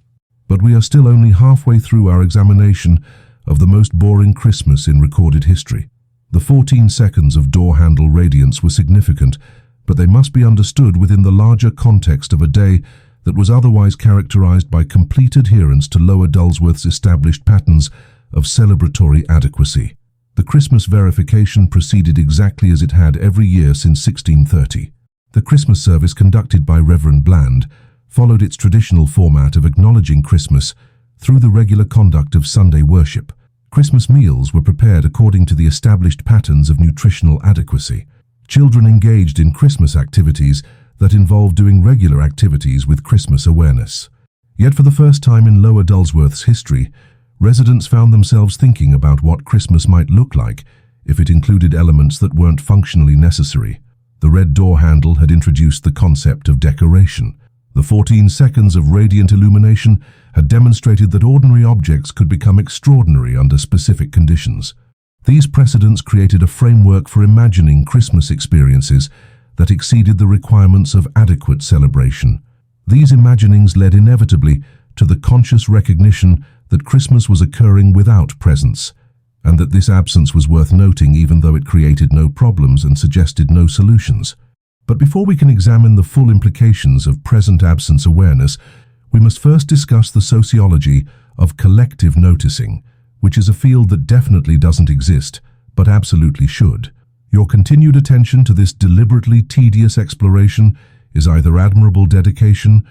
But we are still only halfway through our examination of the most boring Christmas in recorded history. The 14 seconds of door handle radiance were significant, but they must be understood within the larger context of a day that was otherwise characterized by complete adherence to Lower Dulsworth's established patterns of celebratory adequacy. The Christmas verification proceeded exactly as it had every year since 1630. The Christmas service conducted by Reverend Bland followed its traditional format of acknowledging Christmas through the regular conduct of Sunday worship. Christmas meals were prepared according to the established patterns of nutritional adequacy. Children engaged in Christmas activities that involved doing regular activities with Christmas awareness. Yet for the first time in Lower Dulsworth's history, residents found themselves thinking about what Christmas might look like if it included elements that weren't functionally necessary. The red door handle had introduced the concept of decoration. The 14 seconds of radiant illumination had demonstrated that ordinary objects could become extraordinary under specific conditions. These precedents created a framework for imagining Christmas experiences that exceeded the requirements of adequate celebration. These imaginings led inevitably to the conscious recognition that Christmas was occurring without presents, and that this absence was worth noting even though it created no problems and suggested no solutions. But before we can examine the full implications of present-absence awareness, we must first discuss the sociology of collective noticing, which is a field that definitely doesn't exist, but absolutely should. Your continued attention to this deliberately tedious exploration is either admirable dedication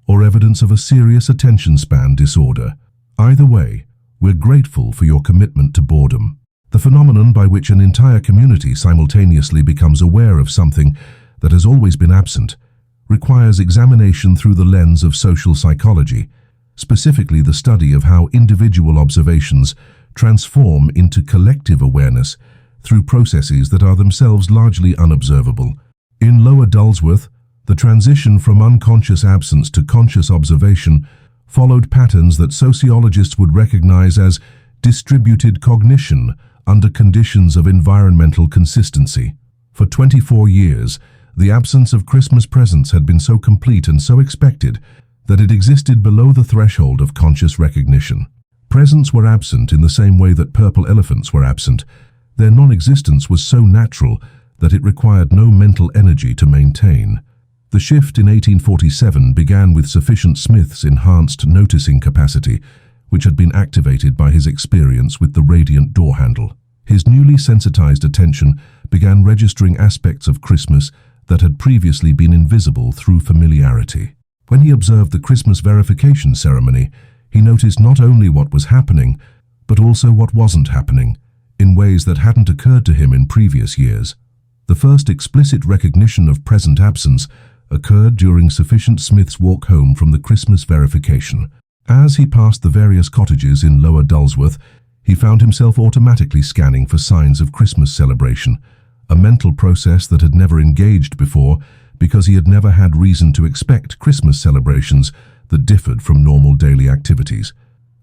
or evidence of a serious attention span disorder. Either way, we're grateful for your commitment to boredom. The phenomenon by which an entire community simultaneously becomes aware of something that has always been absent requires examination through the lens of social psychology, specifically the study of how individual observations transform into collective awareness through processes that are themselves largely unobservable. In Lower Dulsworth, the transition from unconscious absence to conscious observation followed patterns that sociologists would recognize as distributed cognition under conditions of environmental consistency. For 24 years, the absence of Christmas presents had been so complete and so expected that it existed below the threshold of conscious recognition. Presents were absent in the same way that purple elephants were absent. Their non-existence was so natural that it required no mental energy to maintain. The shift in 1847 began with Sufficient Smith's enhanced noticing capacity, which had been activated by his experience with the radiant door handle. His newly sensitized attention began registering aspects of Christmas that had previously been invisible through familiarity. When he observed the Christmas verification ceremony, he noticed not only what was happening, but also what wasn't happening, in ways that hadn't occurred to him in previous years. The first explicit recognition of present absence occurred during Sufficient Smith's walk home from the Christmas verification. As he passed the various cottages in Lower Dulsworth, He found himself automatically scanning for signs of Christmas celebration, a mental process that had never engaged before because he had never had reason to expect Christmas celebrations that differed from normal daily activities.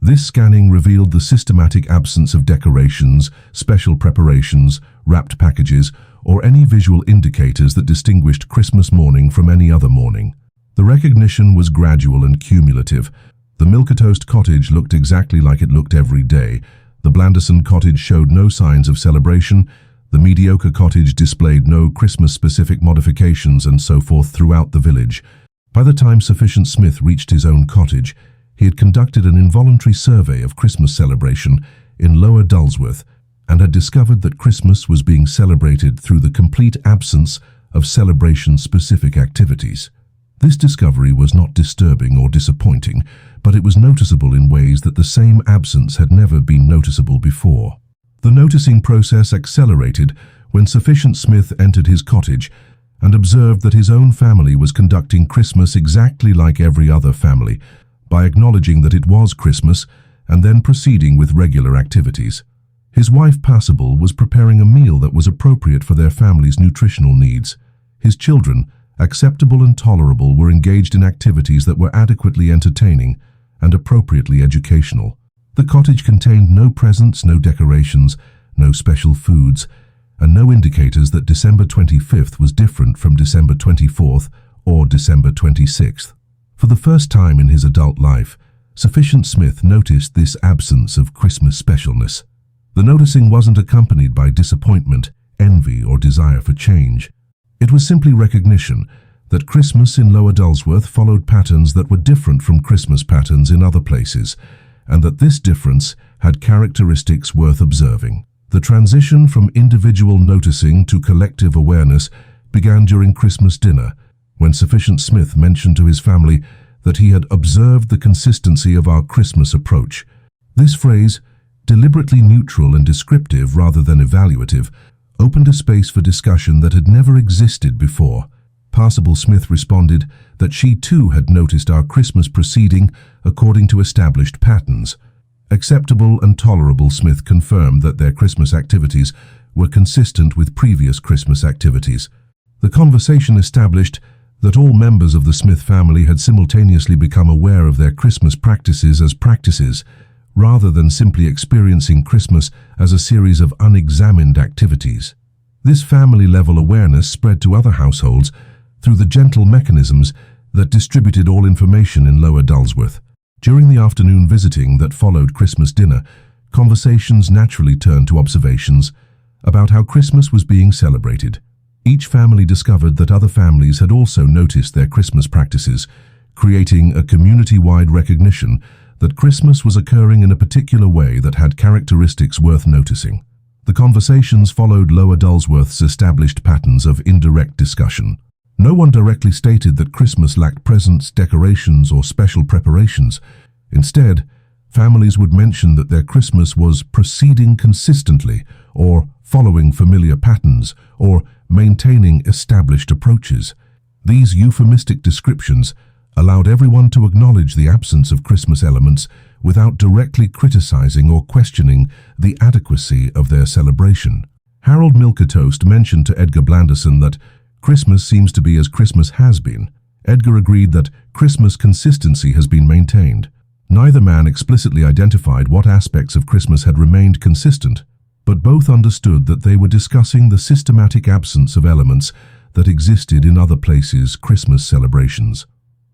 This scanning revealed the systematic absence of decorations, special preparations, wrapped packages, or any visual indicators that distinguished Christmas morning from any other morning. The recognition was gradual and cumulative. The Milquetoast cottage looked exactly like it looked every day. The Blandison cottage showed no signs of celebration. The mediocre cottage displayed no Christmas-specific modifications, and so forth throughout the village. By the time Sufficient Smith reached his own cottage, he had conducted an involuntary survey of Christmas celebration in Lower Dulsworth and had discovered that Christmas was being celebrated through the complete absence of celebration-specific activities. This discovery was not disturbing or disappointing, but it was noticeable in ways that the same absence had never been noticeable before. The noticing process accelerated when Sufficient Smith entered his cottage and observed that his own family was conducting Christmas exactly like every other family, by acknowledging that it was Christmas and then proceeding with regular activities. His wife, Passable, was preparing a meal that was appropriate for their family's nutritional needs. His children, Acceptable and Tolerable, were engaged in activities that were adequately entertaining and appropriately educational. The cottage contained no presents, no decorations, no special foods, and no indicators that December 25th was different from December 24th or December 26th. For the first time in his adult life, Sufficient Smith noticed this absence of Christmas specialness. The noticing wasn't accompanied by disappointment, envy, or desire for change. It was simply recognition that Christmas in Lower Dulsworth followed patterns that were different from Christmas patterns in other places, and that this difference had characteristics worth observing. The transition from individual noticing to collective awareness began during Christmas dinner, when Sufficient Smith mentioned to his family that he had observed the consistency of our Christmas approach. This phrase, deliberately neutral and descriptive rather than evaluative, opened a space for discussion that had never existed before. Passable Smith responded that she too had noticed our Christmas proceeding according to established patterns. Acceptable and Tolerable Smith confirmed that their Christmas activities were consistent with previous Christmas activities. The conversation established that all members of the Smith family had simultaneously become aware of their Christmas practices as practices, rather than simply experiencing Christmas as a series of unexamined activities. This family-level awareness spread to other households through the gentle mechanisms that distributed all information in Lower Dulsworth. During the afternoon visiting that followed Christmas dinner, conversations naturally turned to observations about how Christmas was being celebrated. Each family discovered that other families had also noticed their Christmas practices, creating a community-wide recognition that Christmas was occurring in a particular way that had characteristics worth noticing. The conversations followed Lower Dulsworth's established patterns of indirect discussion. No one directly stated that Christmas lacked presents, decorations, or special preparations. Instead, families would mention that their Christmas was proceeding consistently, or following familiar patterns, or maintaining established approaches. These euphemistic descriptions allowed everyone to acknowledge the absence of Christmas elements without directly criticizing or questioning the adequacy of their celebration. Harold Milquetoast mentioned to Edgar Blandison that Christmas seems to be as Christmas has been. Edgar agreed that Christmas consistency has been maintained. Neither man explicitly identified what aspects of Christmas had remained consistent, but both understood that they were discussing the systematic absence of elements that existed in other places' Christmas celebrations.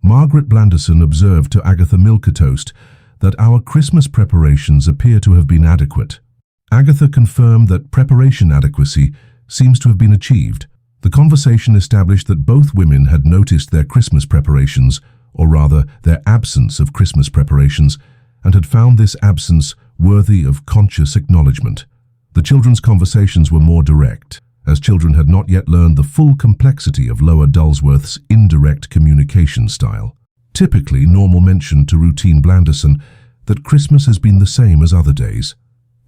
Margaret Blandison observed to Agatha Milquetoast that our Christmas preparations appear to have been adequate. Agatha confirmed that preparation adequacy seems to have been achieved. The conversation established that both women had noticed their Christmas preparations, or rather their absence of Christmas preparations, and had found this absence worthy of conscious acknowledgement. The children's conversations were more direct, as children had not yet learned the full complexity of Lower Dulsworth's indirect communication style. Typically, Normal mentioned to Routine Blandison that Christmas has been the same as other days.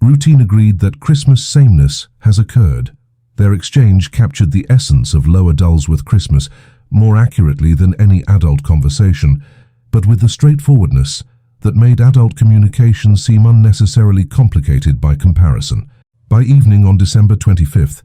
Routine agreed that Christmas sameness has occurred. Their exchange captured the essence of Lower Dulsworth Christmas more accurately than any adult conversation, but with the straightforwardness that made adult communication seem unnecessarily complicated by comparison. By evening on December 25th,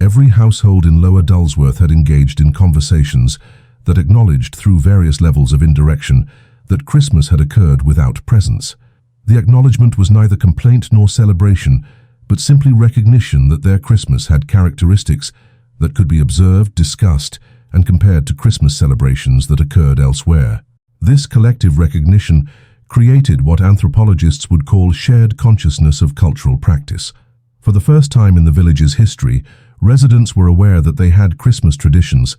every household in Lower Dulsworth had engaged in conversations that acknowledged through various levels of indirection that Christmas had occurred without presents. The acknowledgement was neither complaint nor celebration, but simply recognition that their Christmas had characteristics that could be observed, discussed, and compared to Christmas celebrations that occurred elsewhere. This collective recognition created what anthropologists would call shared consciousness of cultural practice. For the first time in the village's history, residents were aware that they had Christmas traditions,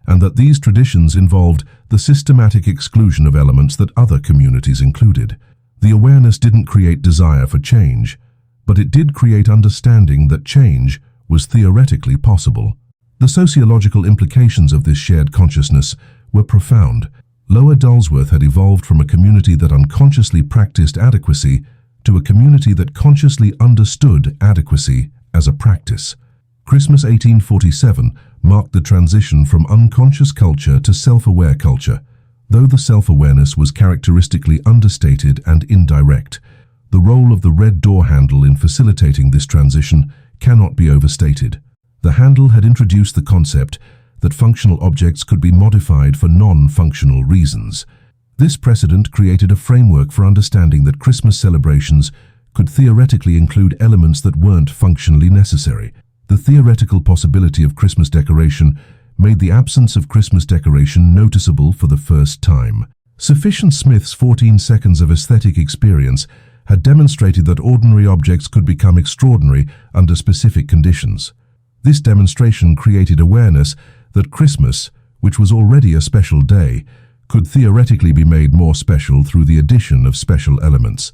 and that these traditions involved the systematic exclusion of elements that other communities included. The awareness didn't create desire for change, but it did create understanding that change was theoretically possible. The sociological implications of this shared consciousness were profound. Lower Dulsworth had evolved from a community that unconsciously practiced adequacy to a community that consciously understood adequacy as a practice. Christmas 1847 marked the transition from unconscious culture to self-aware culture. Though the self-awareness was characteristically understated and indirect, the role of the red door handle in facilitating this transition cannot be overstated. The handle had introduced the concept that functional objects could be modified for non-functional reasons. This precedent created a framework for understanding that Christmas celebrations could theoretically include elements that weren't functionally necessary. The theoretical possibility of Christmas decoration made the absence of Christmas decoration noticeable for the first time. Sufficient Smith's 14 seconds of aesthetic experience had demonstrated that ordinary objects could become extraordinary under specific conditions. This demonstration created awareness that Christmas, which was already a special day, could theoretically be made more special through the addition of special elements.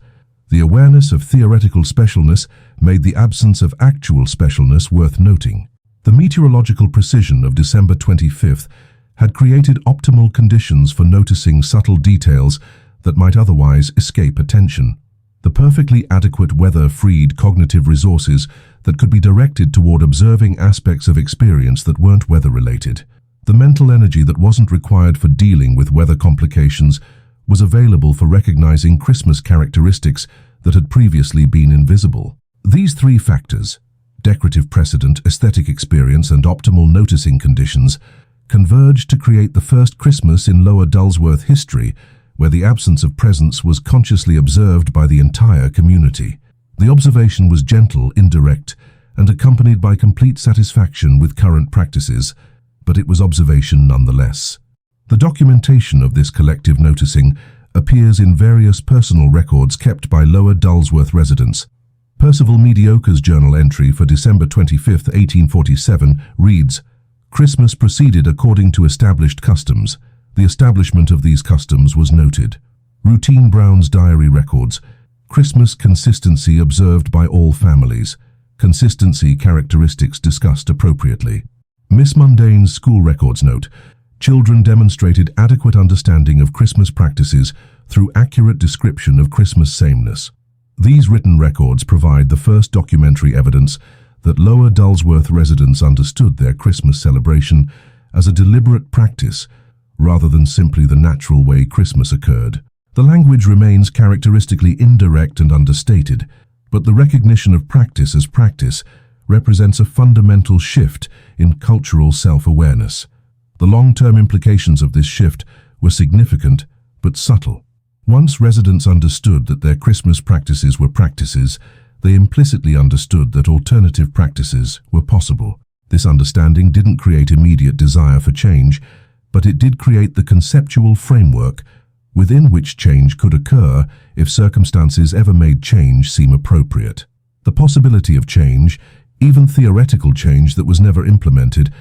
The awareness of theoretical specialness made the absence of actual specialness worth noting. The meteorological precision of December 25th had created optimal conditions for noticing subtle details that might otherwise escape attention. The perfectly adequate weather freed cognitive resources that could be directed toward observing aspects of experience that weren't weather-related. The mental energy that wasn't required for dealing with weather complications was available for recognizing Christmas characteristics that had previously been invisible. These three factors, decorative precedent, aesthetic experience, and optimal noticing conditions, converged to create the first Christmas in Lower Dulsworth history where the absence of presents was consciously observed by the entire community. The observation was gentle, indirect, and accompanied by complete satisfaction with current practices, but it was observation nonetheless. The documentation of this collective noticing appears in various personal records kept by Lower Dulsworth residents. Percival Mediocre's journal entry for December 25, 1847 reads, "Christmas proceeded according to established customs. The establishment of these customs was noted. Routine Brown's diary records. Christmas consistency observed by all families. Consistency characteristics discussed appropriately." Miss Mundane's school records note, "Children demonstrated adequate understanding of Christmas practices through accurate description of Christmas sameness." These written records provide the first documentary evidence that Lower Dulsworth residents understood their Christmas celebration as a deliberate practice rather than simply the natural way Christmas occurred. The language remains characteristically indirect and understated, but the recognition of practice as practice represents a fundamental shift in cultural self-awareness. The long-term implications of this shift were significant but subtle. Once residents understood that their Christmas practices were practices, they implicitly understood that alternative practices were possible. This understanding didn't create immediate desire for change, but it did create the conceptual framework within which change could occur if circumstances ever made change seem appropriate. The possibility of change, even theoretical change that was never implemented,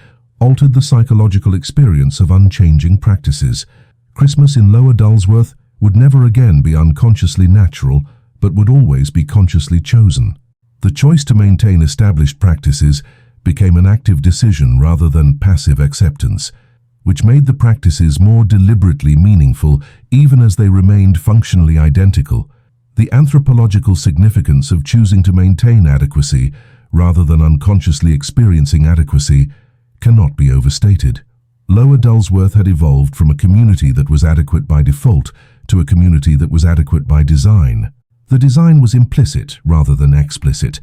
altered the psychological experience of unchanging practices. Christmas in Lower Dulsworth would never again be unconsciously natural, but would always be consciously chosen. The choice to maintain established practices became an active decision rather than passive acceptance, which made the practices more deliberately meaningful even as they remained functionally identical. The anthropological significance of choosing to maintain adequacy rather than unconsciously experiencing adequacy cannot be overstated. Lower Dulsworth had evolved from a community that was adequate by default to a community that was adequate by design. The design was implicit rather than explicit,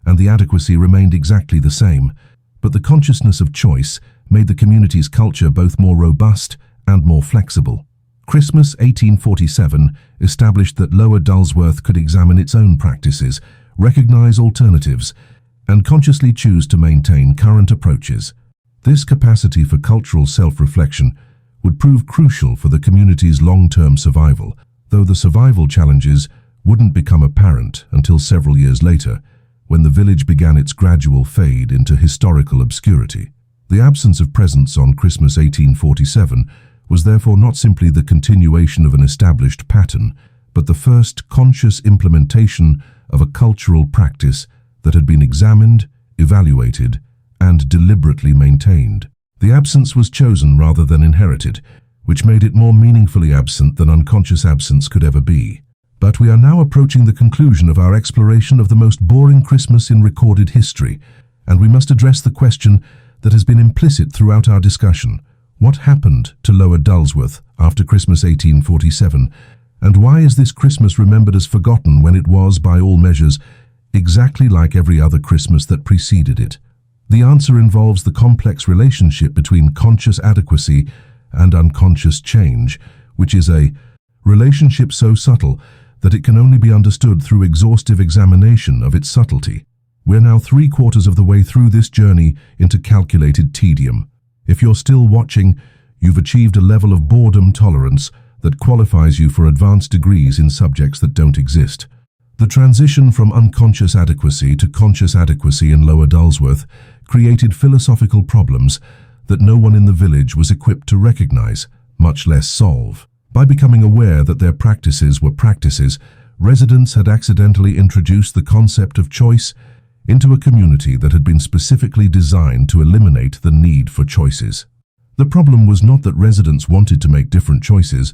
and the adequacy remained exactly the same, but the consciousness of choice made the community's culture both more robust and more flexible. Christmas 1847 established that Lower Dulsworth could examine its own practices, recognize alternatives, and consciously choose to maintain current approaches. This capacity for cultural self-reflection would prove crucial for the community's long-term survival, though the survival challenges wouldn't become apparent until several years later, when the village began its gradual fade into historical obscurity. The absence of presents on Christmas 1847 was therefore not simply the continuation of an established pattern, but the first conscious implementation of a cultural practice that had been examined, evaluated, and deliberately maintained. The absence was chosen rather than inherited, which made it more meaningfully absent than unconscious absence could ever be. But we are now approaching the conclusion of our exploration of the most boring Christmas in recorded history, and we must address the question that has been implicit throughout our discussion. What happened to Lower Dulsworth after Christmas 1847, and why is this Christmas remembered as forgotten when it was, by all measures, exactly like every other Christmas that preceded it? The answer involves the complex relationship between conscious adequacy and unconscious change, which is a relationship so subtle that it can only be understood through exhaustive examination of its subtlety. We're now 3/4 of the way through this journey into calculated tedium. If you're still watching, you've achieved a level of boredom tolerance that qualifies you for advanced degrees in subjects that don't exist. The transition from unconscious adequacy to conscious adequacy in Lower Dulsworth created philosophical problems that no one in the village was equipped to recognize, much less solve. By becoming aware that their practices were practices, residents had accidentally introduced the concept of choice into a community that had been specifically designed to eliminate the need for choices. The problem was not that residents wanted to make different choices,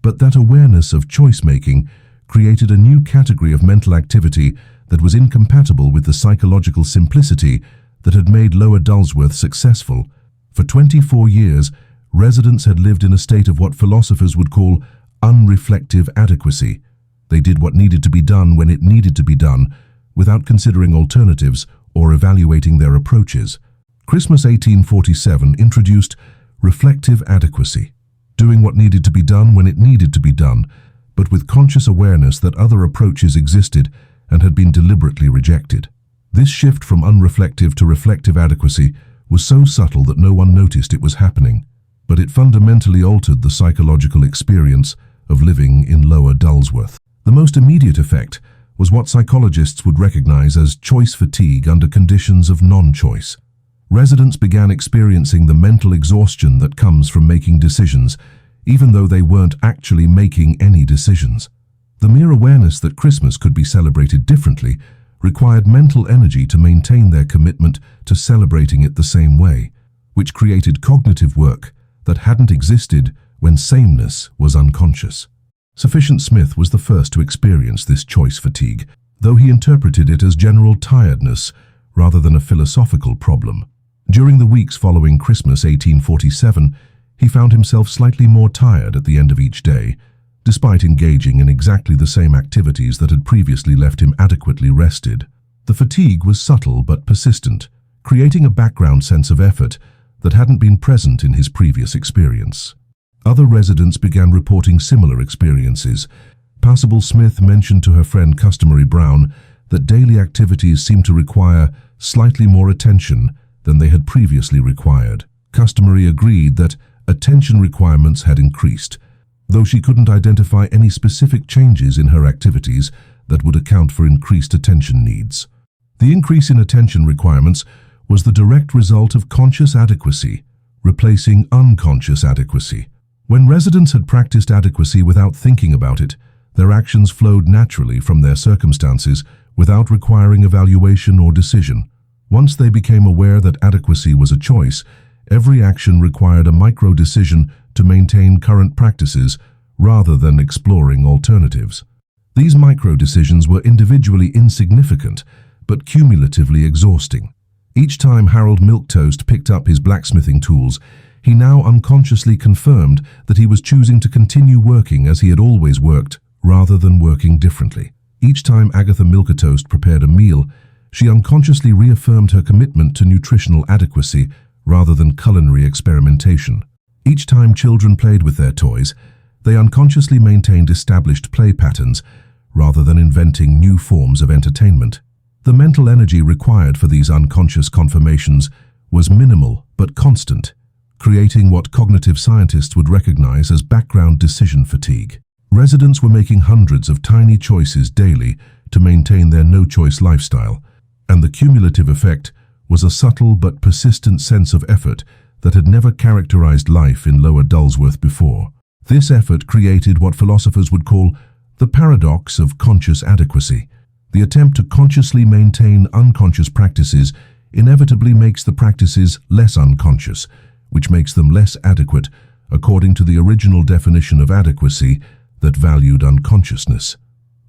but that awareness of choice-making created a new category of mental activity that was incompatible with the psychological simplicity that had made Lower Dulsworth successful. For 24 years, residents had lived in a state of what philosophers would call unreflective adequacy. They did what needed to be done when it needed to be done, without considering alternatives or evaluating their approaches. Christmas 1847 introduced reflective adequacy, doing what needed to be done when it needed to be done, but with conscious awareness that other approaches existed and had been deliberately rejected. This shift from unreflective to reflective adequacy was so subtle that no one noticed it was happening, but it fundamentally altered the psychological experience of living in Lower Dulsworth. The most immediate effect was what psychologists would recognize as choice fatigue under conditions of non-choice. Residents began experiencing the mental exhaustion that comes from making decisions, even though they weren't actually making any decisions. The mere awareness that Christmas could be celebrated differently required mental energy to maintain their commitment to celebrating it the same way, which created cognitive work that hadn't existed when sameness was unconscious. Sufficient Smith was the first to experience this choice fatigue, though he interpreted it as general tiredness rather than a philosophical problem. During the weeks following Christmas 1847, he found himself slightly more tired at the end of each day, despite engaging in exactly the same activities that had previously left him adequately rested. The fatigue was subtle but persistent, creating a background sense of effort that hadn't been present in his previous experience. Other residents began reporting similar experiences. Passable Smith mentioned to her friend Customary Brown that daily activities seemed to require slightly more attention than they had previously required. Customary agreed that attention requirements had increased, though she couldn't identify any specific changes in her activities that would account for increased attention needs. The increase in attention requirements was the direct result of conscious adequacy, replacing unconscious adequacy. When residents had practiced adequacy without thinking about it, their actions flowed naturally from their circumstances without requiring evaluation or decision. Once they became aware that adequacy was a choice, every action required a micro-decision to maintain current practices rather than exploring alternatives. These micro-decisions were individually insignificant, but cumulatively exhausting. Each time Harold Milquetoast picked up his blacksmithing tools, He now unconsciously confirmed that he was choosing to continue working as he had always worked, rather than working differently. Each time Agatha Milquetoast prepared a meal, she unconsciously reaffirmed her commitment to nutritional adequacy rather than culinary experimentation. Each time children played with their toys, they unconsciously maintained established play patterns rather than inventing new forms of entertainment. The mental energy required for these unconscious confirmations was minimal but constant, creating what cognitive scientists would recognize as background decision fatigue. Residents were making hundreds of tiny choices daily to maintain their no-choice lifestyle, and the cumulative effect was a subtle but persistent sense of effort that had never characterized life in Lower Dulsworth before. This effort created what philosophers would call the paradox of conscious adequacy. The attempt to consciously maintain unconscious practices inevitably makes the practices less unconscious, which makes them less adequate, according to the original definition of adequacy that valued unconsciousness.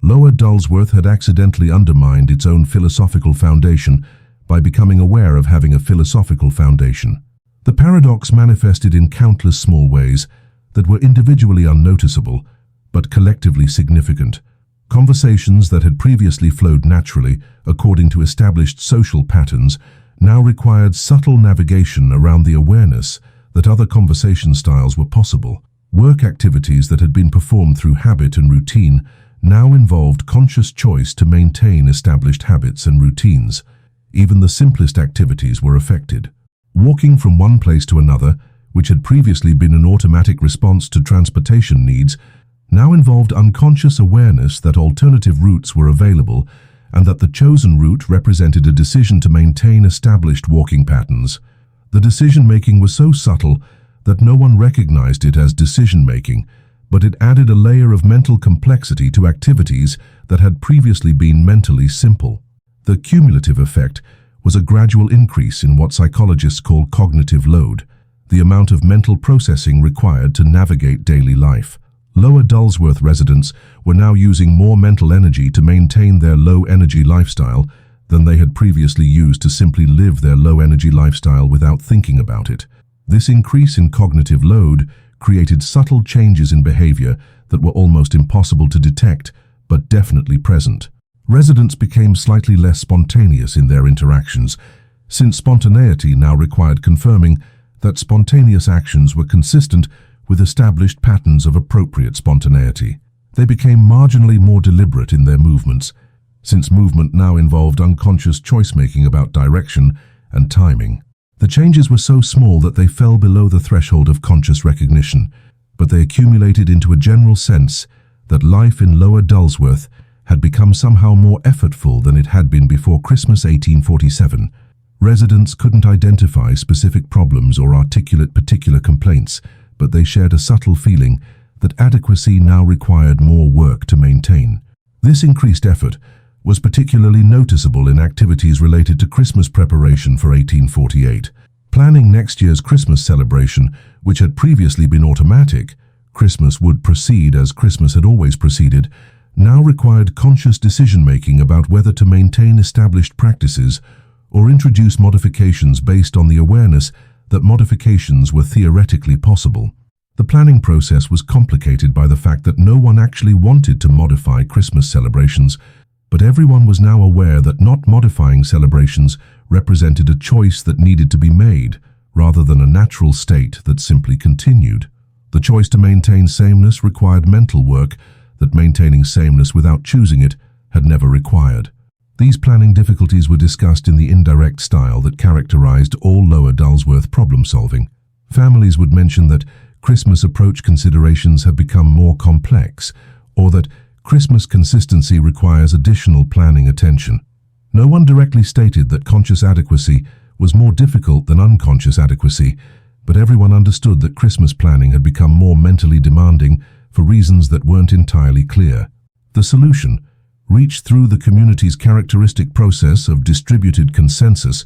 Lower Dulsworth had accidentally undermined its own philosophical foundation by becoming aware of having a philosophical foundation. The paradox manifested in countless small ways that were individually unnoticeable, but collectively significant. Conversations that had previously flowed naturally, according to established social patterns, now required subtle navigation around the awareness that other conversation styles were possible. Work activities that had been performed through habit and routine now involved conscious choice to maintain established habits and routines. Even the simplest activities were affected. Walking from one place to another, which had previously been an automatic response to transportation needs, now involved unconscious awareness that alternative routes were available and that the chosen route represented a decision to maintain established walking patterns. The decision-making was so subtle that no one recognized it as decision-making, but it added a layer of mental complexity to activities that had previously been mentally simple. The cumulative effect was a gradual increase in what psychologists call cognitive load, the amount of mental processing required to navigate daily life. Lower Dulsworth residents were now using more mental energy to maintain their low-energy lifestyle than they had previously used to simply live their low-energy lifestyle without thinking about it. This increase in cognitive load created subtle changes in behavior that were almost impossible to detect, but definitely present. Residents became slightly less spontaneous in their interactions, since spontaneity now required confirming that spontaneous actions were consistent with established patterns of appropriate spontaneity. They became marginally more deliberate in their movements, since movement now involved unconscious choice-making about direction and timing. The changes were so small that they fell below the threshold of conscious recognition, but they accumulated into a general sense that life in Lower Dulsworth had become somehow more effortful than it had been before Christmas 1847. Residents couldn't identify specific problems or articulate particular complaints, but they shared a subtle feeling that adequacy now required more work to maintain. This increased effort was particularly noticeable in activities related to Christmas preparation for 1848. Planning next year's Christmas celebration, which had previously been automatic, Christmas would proceed as Christmas had always proceeded, now required conscious decision-making about whether to maintain established practices or introduce modifications based on the awareness that modifications were theoretically possible. The planning process was complicated by the fact that no one actually wanted to modify Christmas celebrations, but everyone was now aware that not modifying celebrations represented a choice that needed to be made, rather than a natural state that simply continued. The choice to maintain sameness required mental work that maintaining sameness without choosing it had never required. These planning difficulties were discussed in the indirect style that characterized all Lower Dulsworth problem-solving. Families would mention that Christmas approach considerations have become more complex, or that Christmas consistency requires additional planning attention. No one directly stated that conscious adequacy was more difficult than unconscious adequacy, but everyone understood that Christmas planning had become more mentally demanding for reasons that weren't entirely clear. The solution, reached through the community's characteristic process of distributed consensus,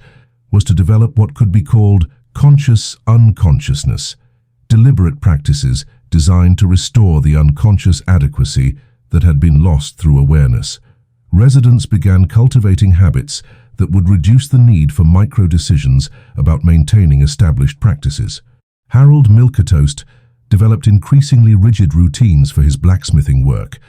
was to develop what could be called conscious unconsciousness, deliberate practices designed to restore the unconscious adequacy that had been lost through awareness. Residents began cultivating habits that would reduce the need for micro-decisions about maintaining established practices. Harold Milquetoast developed increasingly rigid routines for his blacksmithing work,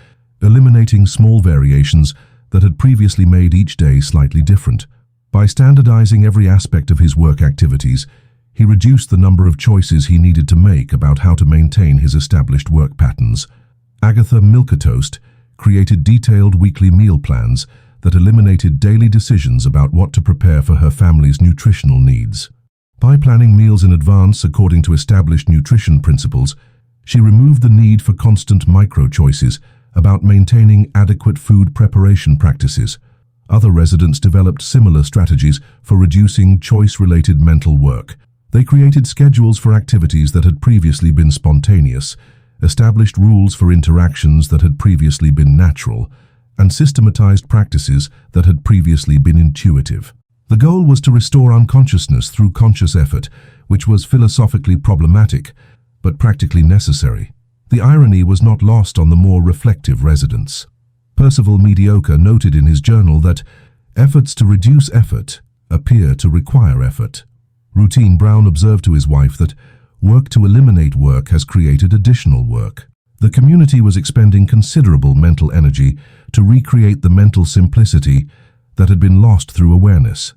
eliminating small variations that had previously made each day slightly different. By standardizing every aspect of his work activities, he reduced the number of choices he needed to make about how to maintain his established work patterns. Agatha Milquetoast created detailed weekly meal plans that eliminated daily decisions about what to prepare for her family's nutritional needs. By planning meals in advance according to established nutrition principles, she removed the need for constant micro-choices about maintaining adequate food preparation practices. Other residents developed similar strategies for reducing choice-related mental work. They created schedules for activities that had previously been spontaneous, established rules for interactions that had previously been natural, and systematized practices that had previously been intuitive. The goal was to restore unconsciousness through conscious effort, which was philosophically problematic, but practically necessary. The irony was not lost on the more reflective residents. Percival Mediocre noted in his journal that efforts to reduce effort appear to require effort. Routine Brown observed to his wife that work to eliminate work has created additional work. The community was expending considerable mental energy to recreate the mental simplicity that had been lost through awareness,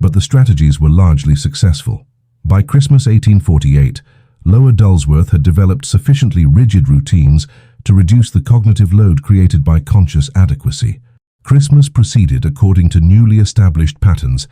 but the strategies were largely successful. By Christmas 1848, Lower Dulsworth had developed sufficiently rigid routines to reduce the cognitive load created by conscious adequacy. Christmas proceeded according to newly established patterns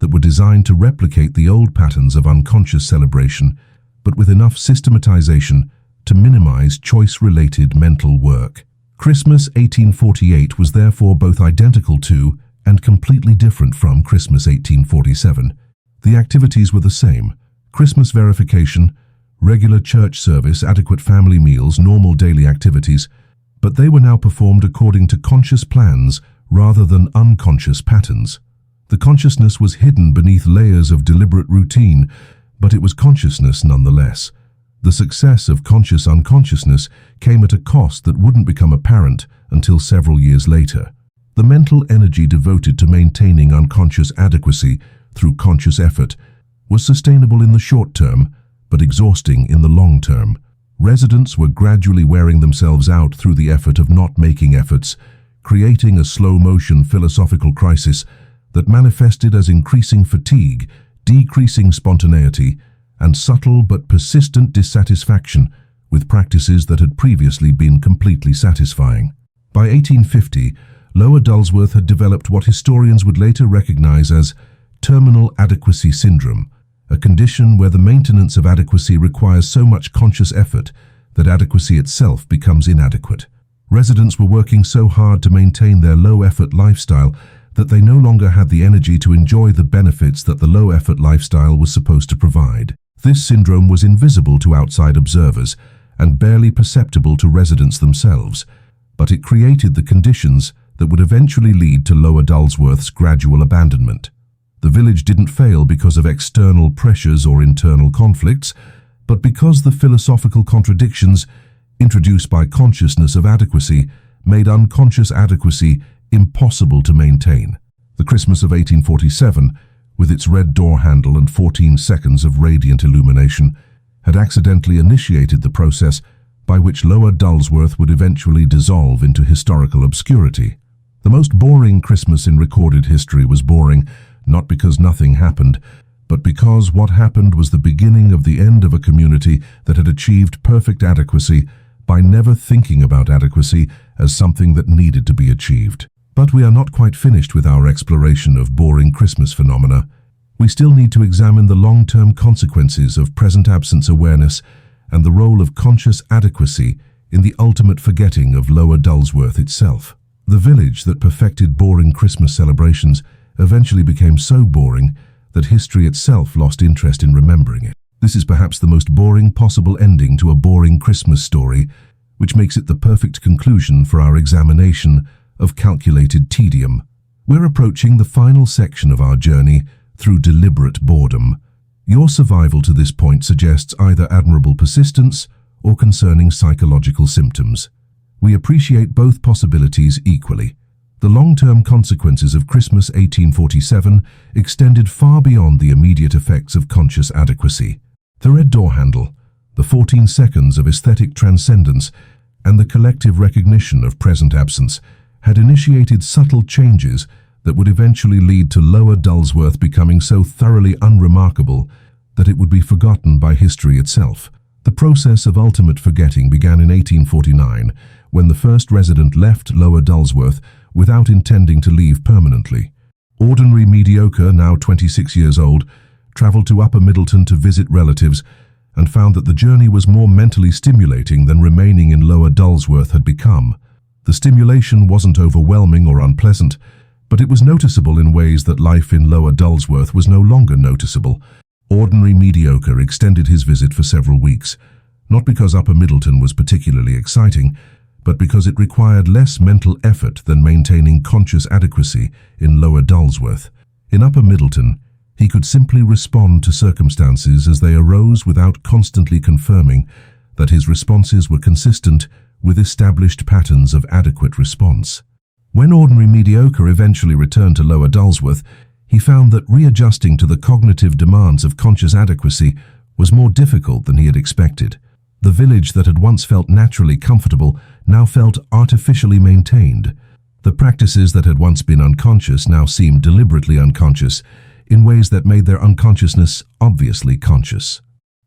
that were designed to replicate the old patterns of unconscious celebration, but with enough systematization to minimize choice-related mental work. Christmas 1848 was therefore both identical to and completely different from Christmas 1847. The activities were the same: Christmas verification, regular church service, adequate family meals, normal daily activities, but they were now performed according to conscious plans rather than unconscious patterns. The consciousness was hidden beneath layers of deliberate routine, but it was consciousness nonetheless. The success of conscious unconsciousness came at a cost that wouldn't become apparent until several years later. The mental energy devoted to maintaining unconscious adequacy through conscious effort was sustainable in the short term, but exhausting in the long term. Residents were gradually wearing themselves out through the effort of not making efforts, creating a slow-motion philosophical crisis that manifested as increasing fatigue, decreasing spontaneity, and subtle but persistent dissatisfaction with practices that had previously been completely satisfying. By 1850, Lower Dulsworth had developed what historians would later recognize as terminal adequacy syndrome, a condition where the maintenance of adequacy requires so much conscious effort that adequacy itself becomes inadequate. Residents were working so hard to maintain their low-effort lifestyle that they no longer had the energy to enjoy the benefits that the low-effort lifestyle was supposed to provide. This syndrome was invisible to outside observers and barely perceptible to residents themselves, but it created the conditions that would eventually lead to Lower Dulsworth's gradual abandonment. The village didn't fail because of external pressures or internal conflicts, but because the philosophical contradictions introduced by consciousness of adequacy made unconscious adequacy impossible to maintain. The Christmas of 1847, with its red door handle and 14 seconds of radiant illumination, had accidentally initiated the process by which Lower Dulsworth would eventually dissolve into historical obscurity. The most boring Christmas in recorded history was boring, not because nothing happened, but because what happened was the beginning of the end of a community that had achieved perfect adequacy by never thinking about adequacy as something that needed to be achieved. But we are not quite finished with our exploration of boring Christmas phenomena. We still need to examine the long-term consequences of present absence awareness and the role of conscious adequacy in the ultimate forgetting of Lower Dulsworth itself. The village that perfected boring Christmas celebrations eventually became so boring that history itself lost interest in remembering it. This is perhaps the most boring possible ending to a boring Christmas story, which makes it the perfect conclusion for our examination of calculated tedium. We're approaching the final section of our journey through deliberate boredom. Your survival to this point suggests either admirable persistence or concerning psychological symptoms. We appreciate both possibilities equally. The long-term consequences of Christmas 1847 extended far beyond the immediate effects of conscious adequacy. The red door handle, the 14 seconds of aesthetic transcendence, and the collective recognition of present absence had initiated subtle changes that would eventually lead to Lower Dulsworth becoming so thoroughly unremarkable that it would be forgotten by history itself. The process of ultimate forgetting began in 1849, when the first resident left Lower Dulsworth without intending to leave permanently. Ordinary Mediocre, now 26 years old, travelled to Upper Middleton to visit relatives and found that the journey was more mentally stimulating than remaining in Lower Dulsworth had become. The stimulation wasn't overwhelming or unpleasant, but it was noticeable in ways that life in Lower Dulsworth was no longer noticeable. Ordinary Mediocre extended his visit for several weeks, not because Upper Middleton was particularly exciting, but because it required less mental effort than maintaining conscious adequacy in Lower Dulsworth. In Upper Middleton, he could simply respond to circumstances as they arose without constantly confirming that his responses were consistent with established patterns of adequate response. When Ordinary Mediocre eventually returned to Lower Dulsworth, he found that readjusting to the cognitive demands of conscious adequacy was more difficult than he had expected. The village that had once felt naturally comfortable now felt artificially maintained. The practices that had once been unconscious now seemed deliberately unconscious, in ways that made their unconsciousness obviously conscious.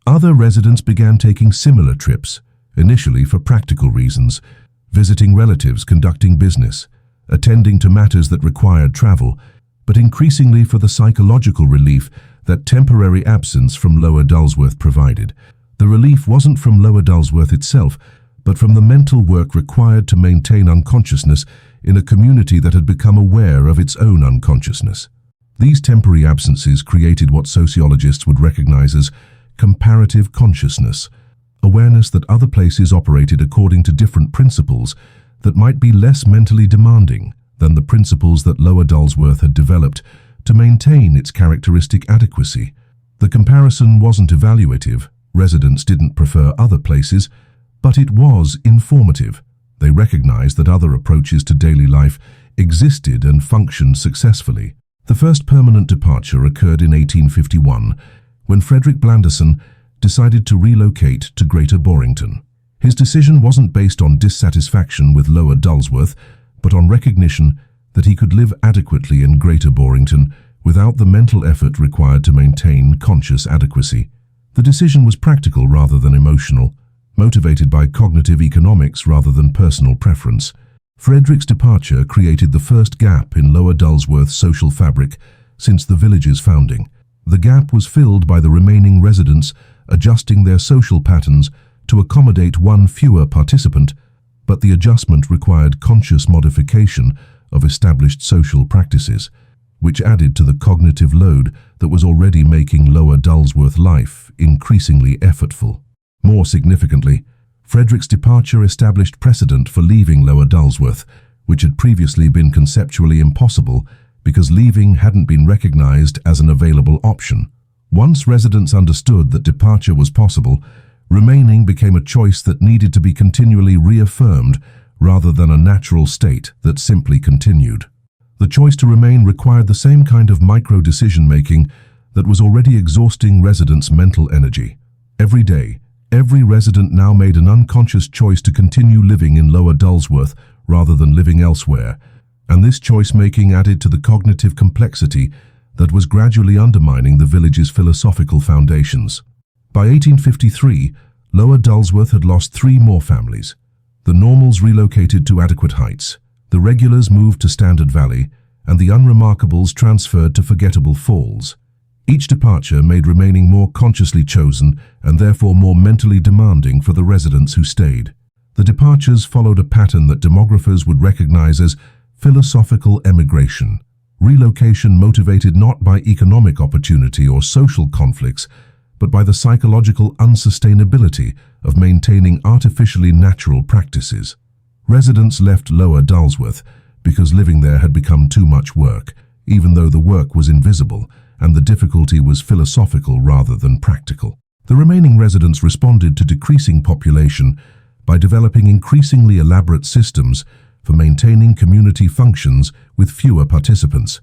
Other residents began taking similar trips, initially for practical reasons, visiting relatives, conducting business, attending to matters that required travel, but increasingly for the psychological relief that temporary absence from Lower Dulsworth provided. The relief wasn't from Lower Dulsworth itself, but from the mental work required to maintain unconsciousness in a community that had become aware of its own unconsciousness. These temporary absences created what sociologists would recognize as comparative consciousness, awareness that other places operated according to different principles that might be less mentally demanding than the principles that Lower Dulsworth had developed to maintain its characteristic adequacy. The comparison wasn't evaluative. Residents didn't prefer other places, but it was informative. They recognized that other approaches to daily life existed and functioned successfully. The first permanent departure occurred in 1851, when Frederick Blanderson decided to relocate to Greater Borington. His decision wasn't based on dissatisfaction with Lower Dulsworth, but on recognition that he could live adequately in Greater Borington without the mental effort required to maintain conscious adequacy. The decision was practical rather than emotional, motivated by cognitive economics rather than personal preference. Frederick's departure created the first gap in Lower Dulsworth's social fabric since the village's founding. The gap was filled by the remaining residents adjusting their social patterns to accommodate one fewer participant, but the adjustment required conscious modification of established social practices, which added to the cognitive load that was already making Lower Dulsworth life increasingly effortful. More significantly, Frederick's departure established precedent for leaving Lower Dulsworth, which had previously been conceptually impossible because leaving hadn't been recognized as an available option. Once residents understood that departure was possible, remaining became a choice that needed to be continually reaffirmed rather than a natural state that simply continued. The choice to remain required the same kind of micro-decision-making that was already exhausting residents' mental energy. Every day, every resident now made an unconscious choice to continue living in Lower Dulsworth rather than living elsewhere, and this choice-making added to the cognitive complexity that was gradually undermining the village's philosophical foundations. By 1853, Lower Dulsworth had lost 3 more families. The normals relocated to Adequate Heights, the regulars moved to Standard Valley, and the unremarkables transferred to Forgettable Falls. Each departure made remaining more consciously chosen and therefore more mentally demanding for the residents who stayed. The departures followed a pattern that demographers would recognize as philosophical emigration, relocation motivated not by economic opportunity or social conflicts, but by the psychological unsustainability of maintaining artificially natural practices. Residents left Lower Dulsworth because living there had become too much work, even though the work was invisible and the difficulty was philosophical rather than practical. The remaining residents responded to decreasing population by developing increasingly elaborate systems for maintaining community functions with fewer participants.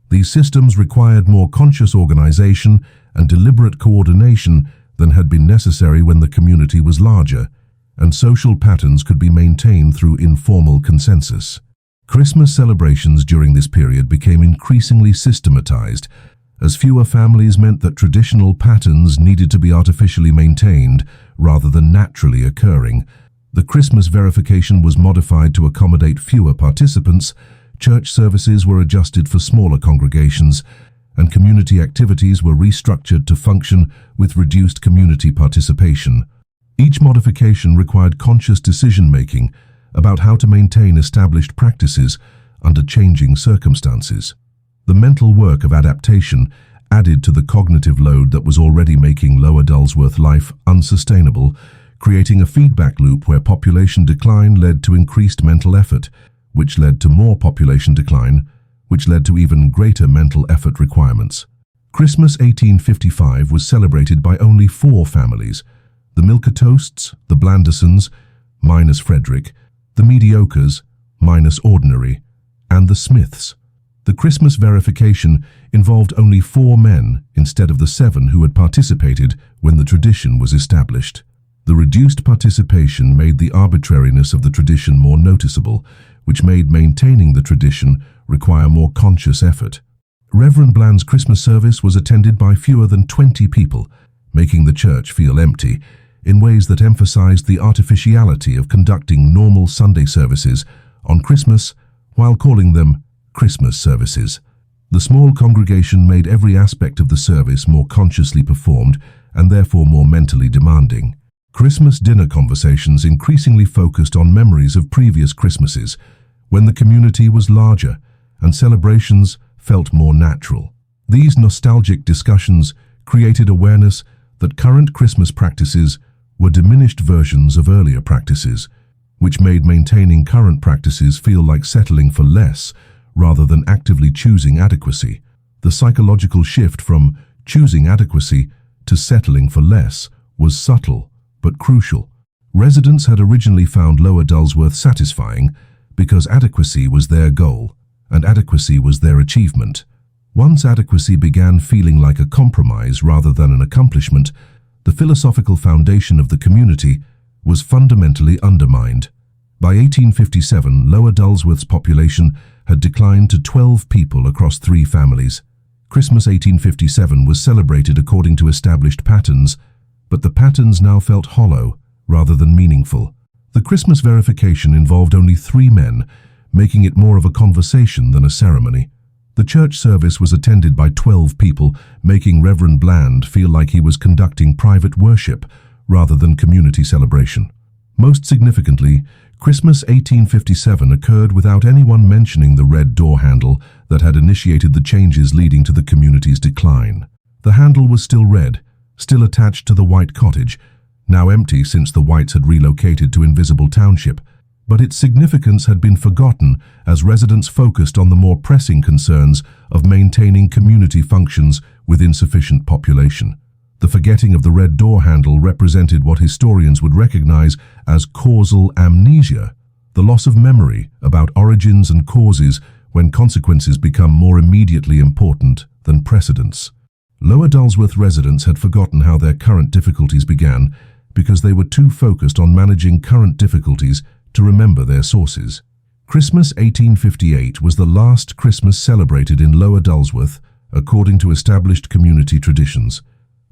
These systems required more conscious organization and deliberate coordination than had been necessary when the community was larger, and social patterns could be maintained through informal consensus. Christmas celebrations during this period became increasingly systematized, as fewer families meant that traditional patterns needed to be artificially maintained rather than naturally occurring. The Christmas verification was modified to accommodate fewer participants, church services were adjusted for smaller congregations, and community activities were restructured to function with reduced community participation. Each modification required conscious decision-making about how to maintain established practices under changing circumstances. The mental work of adaptation added to the cognitive load that was already making Lower Dulsworth life unsustainable, creating a feedback loop where population decline led to increased mental effort, which led to more population decline, which led to even greater mental effort requirements. Christmas 1855 was celebrated by only 4 families: the Milquetoasts, the Blandisons, minus Frederick, the Mediocres, minus Ordinary, and the Smiths. The Christmas verification involved only 4 men instead of the 7 who had participated when the tradition was established. The reduced participation made the arbitrariness of the tradition more noticeable, which made maintaining the tradition require more conscious effort. Reverend Bland's Christmas service was attended by fewer than 20 people, making the church feel empty, in ways that emphasized the artificiality of conducting normal Sunday services on Christmas while calling them Christmas services. The small congregation made every aspect of the service more consciously performed and therefore more mentally demanding. Christmas dinner conversations increasingly focused on memories of previous Christmases, when the community was larger and celebrations felt more natural. These nostalgic discussions created awareness that current Christmas practices were diminished versions of earlier practices, which made maintaining current practices feel like settling for less rather than actively choosing adequacy. The psychological shift from choosing adequacy to settling for less was subtle but crucial. Residents had originally found Lower Dulsworth satisfying because adequacy was their goal, and adequacy was their achievement. Once adequacy began feeling like a compromise rather than an accomplishment, the philosophical foundation of the community was fundamentally undermined. By 1857, Lower Dulsworth's population had declined to 12 people across 3 families. Christmas 1857 was celebrated according to established patterns, but the patterns now felt hollow rather than meaningful. The Christmas verification involved only 3 men, making it more of a conversation than a ceremony. The church service was attended by 12 people, making Reverend Bland feel like he was conducting private worship rather than community celebration. Most significantly, Christmas 1857 occurred without anyone mentioning the red door handle that had initiated the changes leading to the community's decline. The handle was still red, still attached to the White cottage, now empty since the Whites had relocated to Invisible Township, but its significance had been forgotten as residents focused on the more pressing concerns of maintaining community functions with insufficient population. The forgetting of the red door handle represented what historians would recognize as causal amnesia, the loss of memory about origins and causes when consequences become more immediately important than precedents. Lower Dulsworth residents had forgotten how their current difficulties began because they were too focused on managing current difficulties to remember their sources. Christmas 1858 was the last Christmas celebrated in Lower Dulsworth according to established community traditions.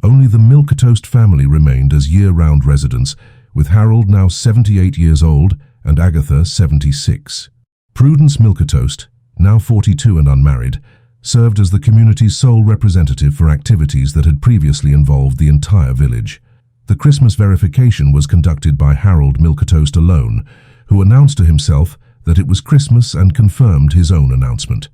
Only the Milquetoast family remained as year-round residents, with Harold now 78 years old and Agatha 76. Prudence Milquetoast, now 42 and unmarried, served as the community's sole representative for activities that had previously involved the entire village. The Christmas verification was conducted by Harold Milquetoast alone, who announced to himself that it was Christmas and confirmed his own announcement.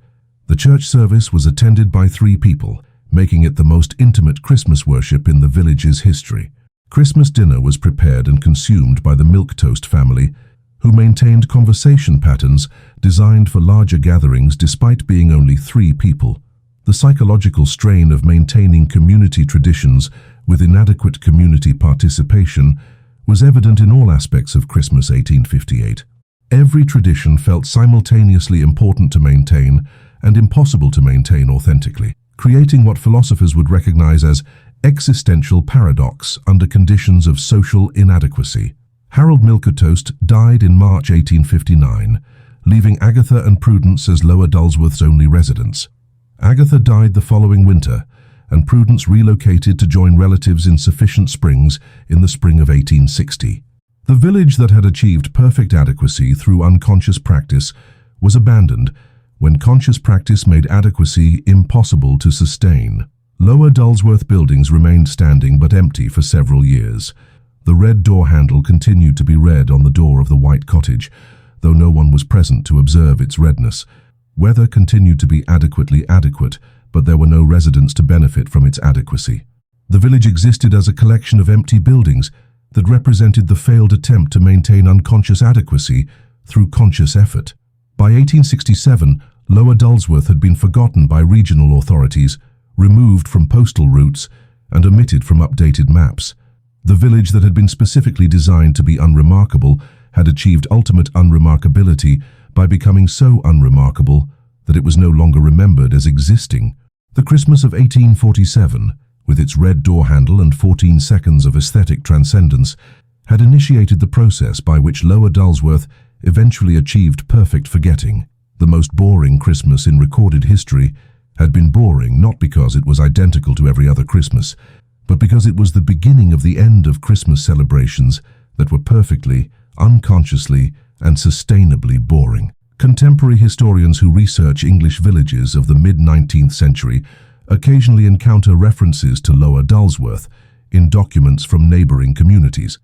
The church service was attended by 3 people, making it the most intimate Christmas worship in the village's history. Christmas dinner was prepared and consumed by the Milquetoast family, who maintained conversation patterns designed for larger gatherings despite being only 3 people. The psychological strain of maintaining community traditions with inadequate community participation was evident in all aspects of Christmas 1858. Every tradition felt simultaneously important to maintain and impossible to maintain authentically, creating what philosophers would recognize as existential paradox under conditions of social inadequacy. Harold Milquetoast died in March 1859, leaving Agatha and Prudence as Lower Dulsworth's only residents. Agatha died the following winter, and Prudence relocated to join relatives in Sufficient Springs in the spring of 1860. The village that had achieved perfect adequacy through unconscious practice was abandoned when conscious practice made adequacy impossible to sustain. Lower Dulsworth buildings remained standing but empty for several years. The red door handle continued to be red on the door of the white cottage, though no one was present to observe its redness. Weather continued to be adequately adequate, but there were no residents to benefit from its adequacy. The village existed as a collection of empty buildings that represented the failed attempt to maintain unconscious adequacy through conscious effort. By 1867, Lower Dulsworth had been forgotten by regional authorities, removed from postal routes, and omitted from updated maps. The village that had been specifically designed to be unremarkable had achieved ultimate unremarkability by becoming so unremarkable that it was no longer remembered as existing. The Christmas of 1847, with its red door handle and 14 seconds of aesthetic transcendence, had initiated the process by which Lower Dulsworth eventually achieved perfect forgetting. The most boring Christmas in recorded history had been boring not because it was identical to every other Christmas, but because it was the beginning of the end of Christmas celebrations that were perfectly, unconsciously, and sustainably boring. Contemporary historians who research English villages of the mid-19th century occasionally encounter references to Lower Dulsworth in documents from neighboring communities,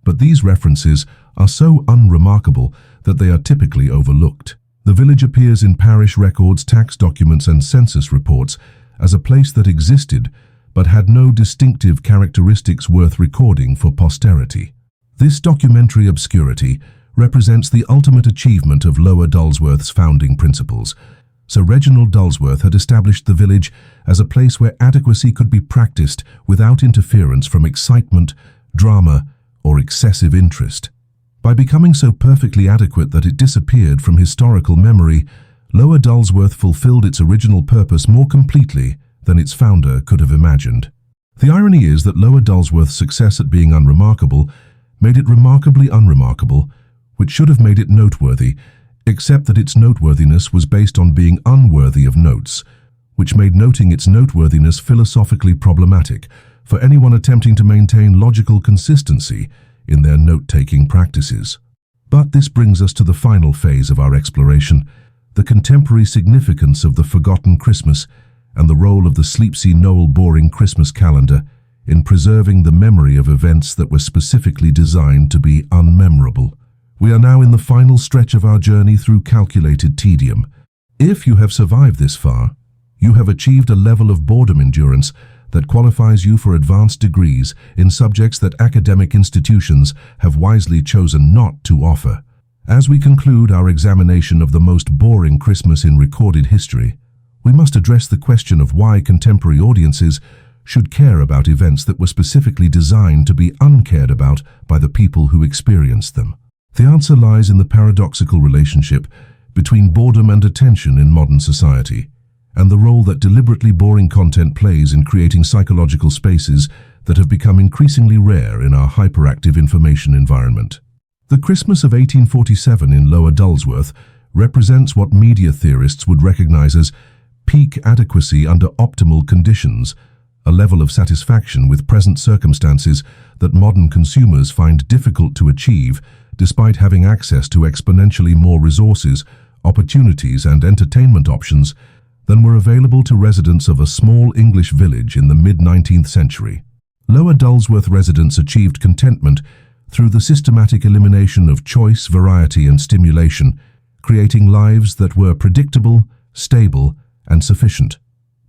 but these references are so unremarkable that they are typically overlooked. The village appears in parish records, tax documents, and census reports as a place that existed but had no distinctive characteristics worth recording for posterity. This documentary obscurity represents the ultimate achievement of Lower Dulsworth's founding principles. Sir Reginald Dulsworth had established the village as a place where adequacy could be practiced without interference from excitement, drama, or excessive interest. By becoming so perfectly adequate that it disappeared from historical memory, Lower Dulsworth fulfilled its original purpose more completely than its founder could have imagined. The irony is that Lower Dulsworth's success at being unremarkable made it remarkably unremarkable, which should have made it noteworthy, except that its noteworthiness was based on being unworthy of notes, which made noting its noteworthiness philosophically problematic for anyone attempting to maintain logical consistency in their note-taking practices. But this brings us to the final phase of our exploration, the contemporary significance of the forgotten Christmas and the role of the Sleepsy Knoll boring Christmas calendar in preserving the memory of events that were specifically designed to be unmemorable. We are now in the final stretch of our journey through calculated tedium. If you have survived this far, you have achieved a level of boredom endurance that qualifies you for advanced degrees in subjects that academic institutions have wisely chosen not to offer. As we conclude our examination of the most boring Christmas in recorded history, we must address the question of why contemporary audiences should care about events that were specifically designed to be uncared about by the people who experienced them. The answer lies in the paradoxical relationship between boredom and attention in modern society, and the role that deliberately boring content plays in creating psychological spaces that have become increasingly rare in our hyperactive information environment. The Christmas of 1847 in Lower Dulsworth represents what media theorists would recognize as peak adequacy under optimal conditions, a level of satisfaction with present circumstances that modern consumers find difficult to achieve despite having access to exponentially more resources, opportunities, and entertainment options than were available to residents of a small English village in the mid-19th century. Lower Dulsworth residents achieved contentment through the systematic elimination of choice, variety, and stimulation, creating lives that were predictable, stable, and sufficient.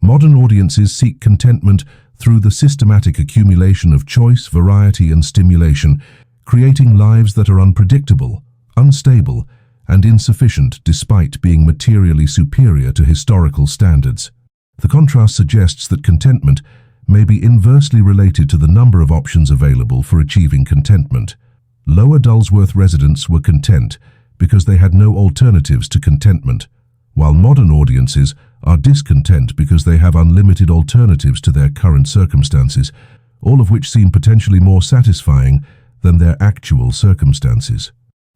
Modern audiences seek contentment through the systematic accumulation of choice, variety, and stimulation, creating lives that are unpredictable, unstable, and insufficient despite being materially superior to historical standards. The contrast suggests that contentment may be inversely related to the number of options available for achieving contentment. Lower Dulsworth residents were content because they had no alternatives to contentment, while modern audiences are discontent because they have unlimited alternatives to their current circumstances, all of which seem potentially more satisfying than their actual circumstances.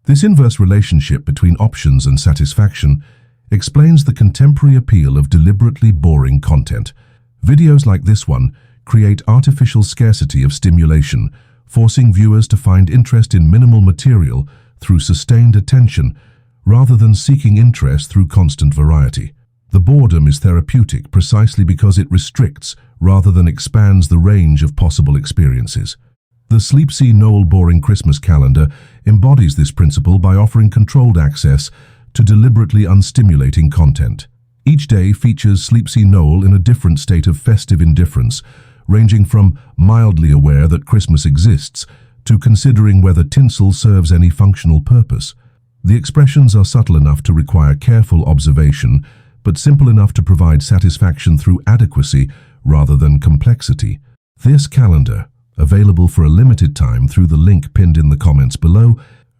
This inverse relationship between options and satisfaction explains the contemporary appeal of deliberately boring content. Videos like this one create artificial scarcity of stimulation, forcing viewers to find interest in minimal material through sustained attention rather than seeking interest through constant variety. The boredom is therapeutic precisely because it restricts rather than expands the range of possible experiences. The Sleepsea Knoll Boring Christmas Calendar embodies this principle by offering controlled access to deliberately unstimulating content. Each day features Sleepsea Knoll in a different state of festive indifference, ranging from mildly aware that Christmas exists to considering whether tinsel serves any functional purpose. The expressions are subtle enough to require careful observation, but simple enough to provide satisfaction through adequacy rather than complexity. This calendar, available for a limited time through the link pinned in the comments below,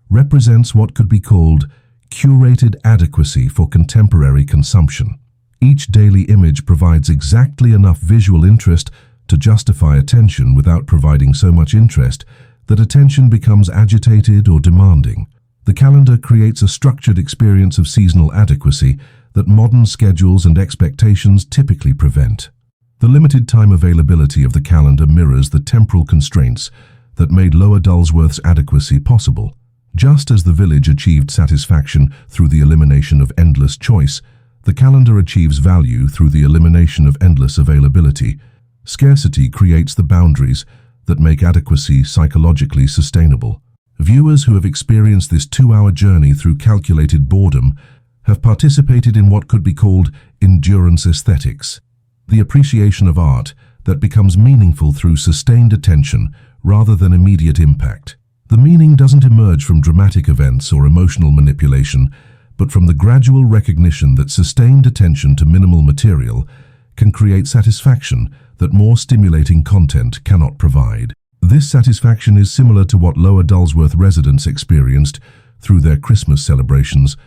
represents what could be called curated adequacy for contemporary consumption. Each daily image provides exactly enough visual interest to justify attention without providing so much interest that attention becomes agitated or demanding. The calendar creates a structured experience of seasonal adequacy that modern schedules and expectations typically prevent. The limited time availability of the calendar mirrors the temporal constraints that made Lower Dulsworth's adequacy possible. Just as the village achieved satisfaction through the elimination of endless choice, the calendar achieves value through the elimination of endless availability. Scarcity creates the boundaries that make adequacy psychologically sustainable. Viewers who have experienced this 2-hour journey through calculated boredom have participated in what could be called endurance aesthetics, the appreciation of art that becomes meaningful through sustained attention rather than immediate impact. The meaning doesn't emerge from dramatic events or emotional manipulation, but from the gradual recognition that sustained attention to minimal material can create satisfaction that more stimulating content cannot provide. This satisfaction is similar to what Lower Dulsworth residents experienced through their Christmas celebrations,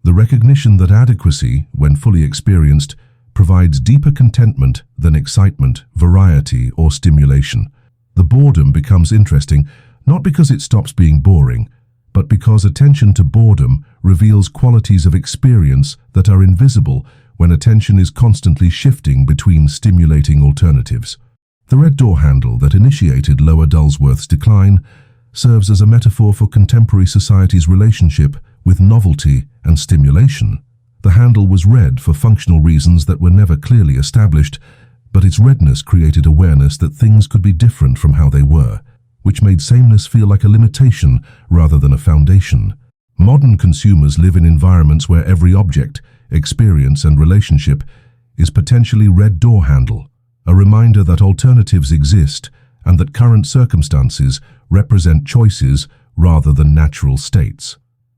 the recognition that adequacy, when fully experienced, provides deeper contentment than excitement, variety, or stimulation. The boredom becomes interesting not because it stops being boring, but because attention to boredom reveals qualities of experience that are invisible when attention is constantly shifting between stimulating alternatives. The red door handle that initiated Lower Dulsworth's decline serves as a metaphor for contemporary society's relationship with novelty and stimulation. The handle was red for functional reasons that were never clearly established, but its redness created awareness that things could be different from how they were, which made sameness feel like a limitation rather than a foundation. Modern consumers live in environments where every object, experience, and relationship is potentially red door handle, a reminder that alternatives exist and that current circumstances represent choices rather than natural states.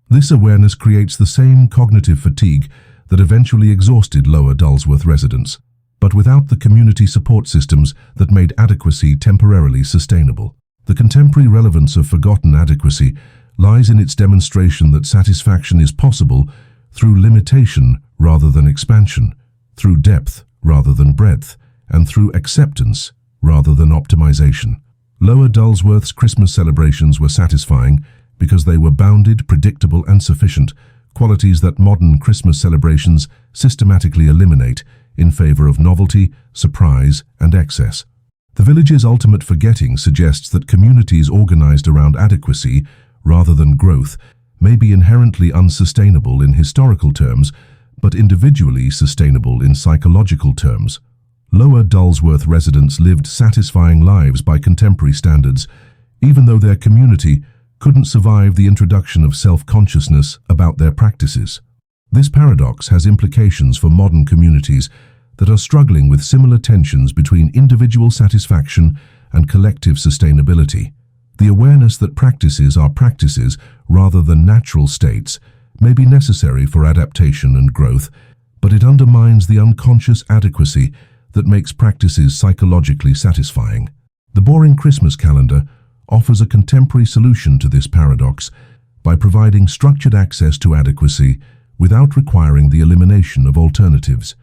This awareness creates the same cognitive fatigue that eventually exhausted Lower Dulsworth residents, but without the community support systems that made adequacy temporarily sustainable. The contemporary relevance of forgotten adequacy lies in its demonstration that satisfaction is possible through limitation rather than expansion, through depth rather than breadth, and through acceptance rather than optimization. Lower Dulsworth's Christmas celebrations were satisfying because they were bounded, predictable, and sufficient, qualities that modern Christmas celebrations systematically eliminate in favor of novelty, surprise, and excess. The village's ultimate forgetting suggests that communities organized around adequacy rather than growth may be inherently unsustainable in historical terms, but individually sustainable in psychological terms. Lower Dulsworth residents lived satisfying lives by contemporary standards, even though their community couldn't survive the introduction of self-consciousness about their practices. This paradox has implications for modern communities that are struggling with similar tensions between individual satisfaction and collective sustainability. The awareness that practices are practices rather than natural states may be necessary for adaptation and growth, but it undermines the unconscious adequacy that makes practices psychologically satisfying. The Boring Christmas Calendar offers a contemporary solution to this paradox by providing structured access to adequacy without requiring the elimination of alternatives.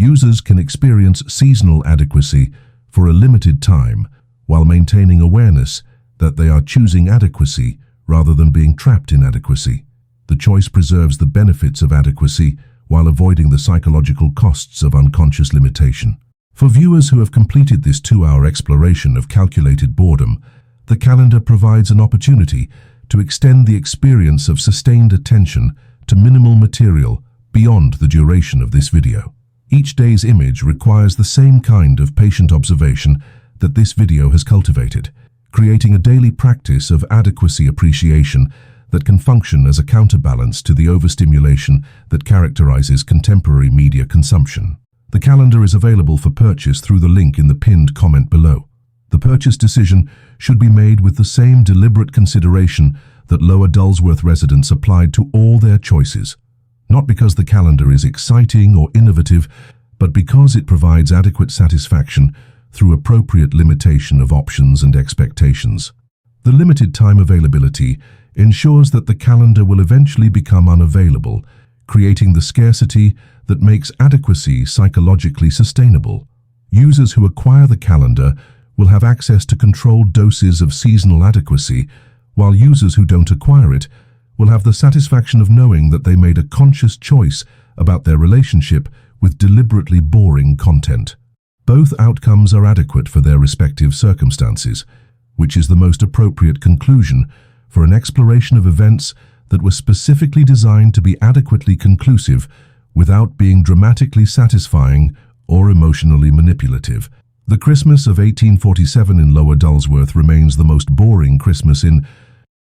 Users can experience seasonal adequacy for a limited time while maintaining awareness that they are choosing adequacy rather than being trapped in adequacy. The choice preserves the benefits of adequacy while avoiding the psychological costs of unconscious limitation. For viewers who have completed this 2-hour exploration of calculated boredom, the calendar provides an opportunity to extend the experience of sustained attention to minimal material beyond the duration of this video. Each day's image requires the same kind of patient observation that this video has cultivated, creating a daily practice of adequacy appreciation that can function as a counterbalance to the overstimulation that characterizes contemporary media consumption. The calendar is available for purchase through the link in the pinned comment below. The purchase decision should be made with the same deliberate consideration that Lower Dulsworth residents applied to all their choices, not because the calendar is exciting or innovative, but because it provides adequate satisfaction through appropriate limitation of options and expectations. The limited time availability ensures that the calendar will eventually become unavailable, creating the scarcity that makes adequacy psychologically sustainable. Users who acquire the calendar will have access to controlled doses of seasonal adequacy, while users who don't acquire it will have the satisfaction of knowing that they made a conscious choice about their relationship with deliberately boring content. Both outcomes are adequate for their respective circumstances, which is the most appropriate conclusion for an exploration of events that were specifically designed to be adequately conclusive without being dramatically satisfying or emotionally manipulative. The Christmas of 1847 in Lower Dulsworth remains the most boring Christmas in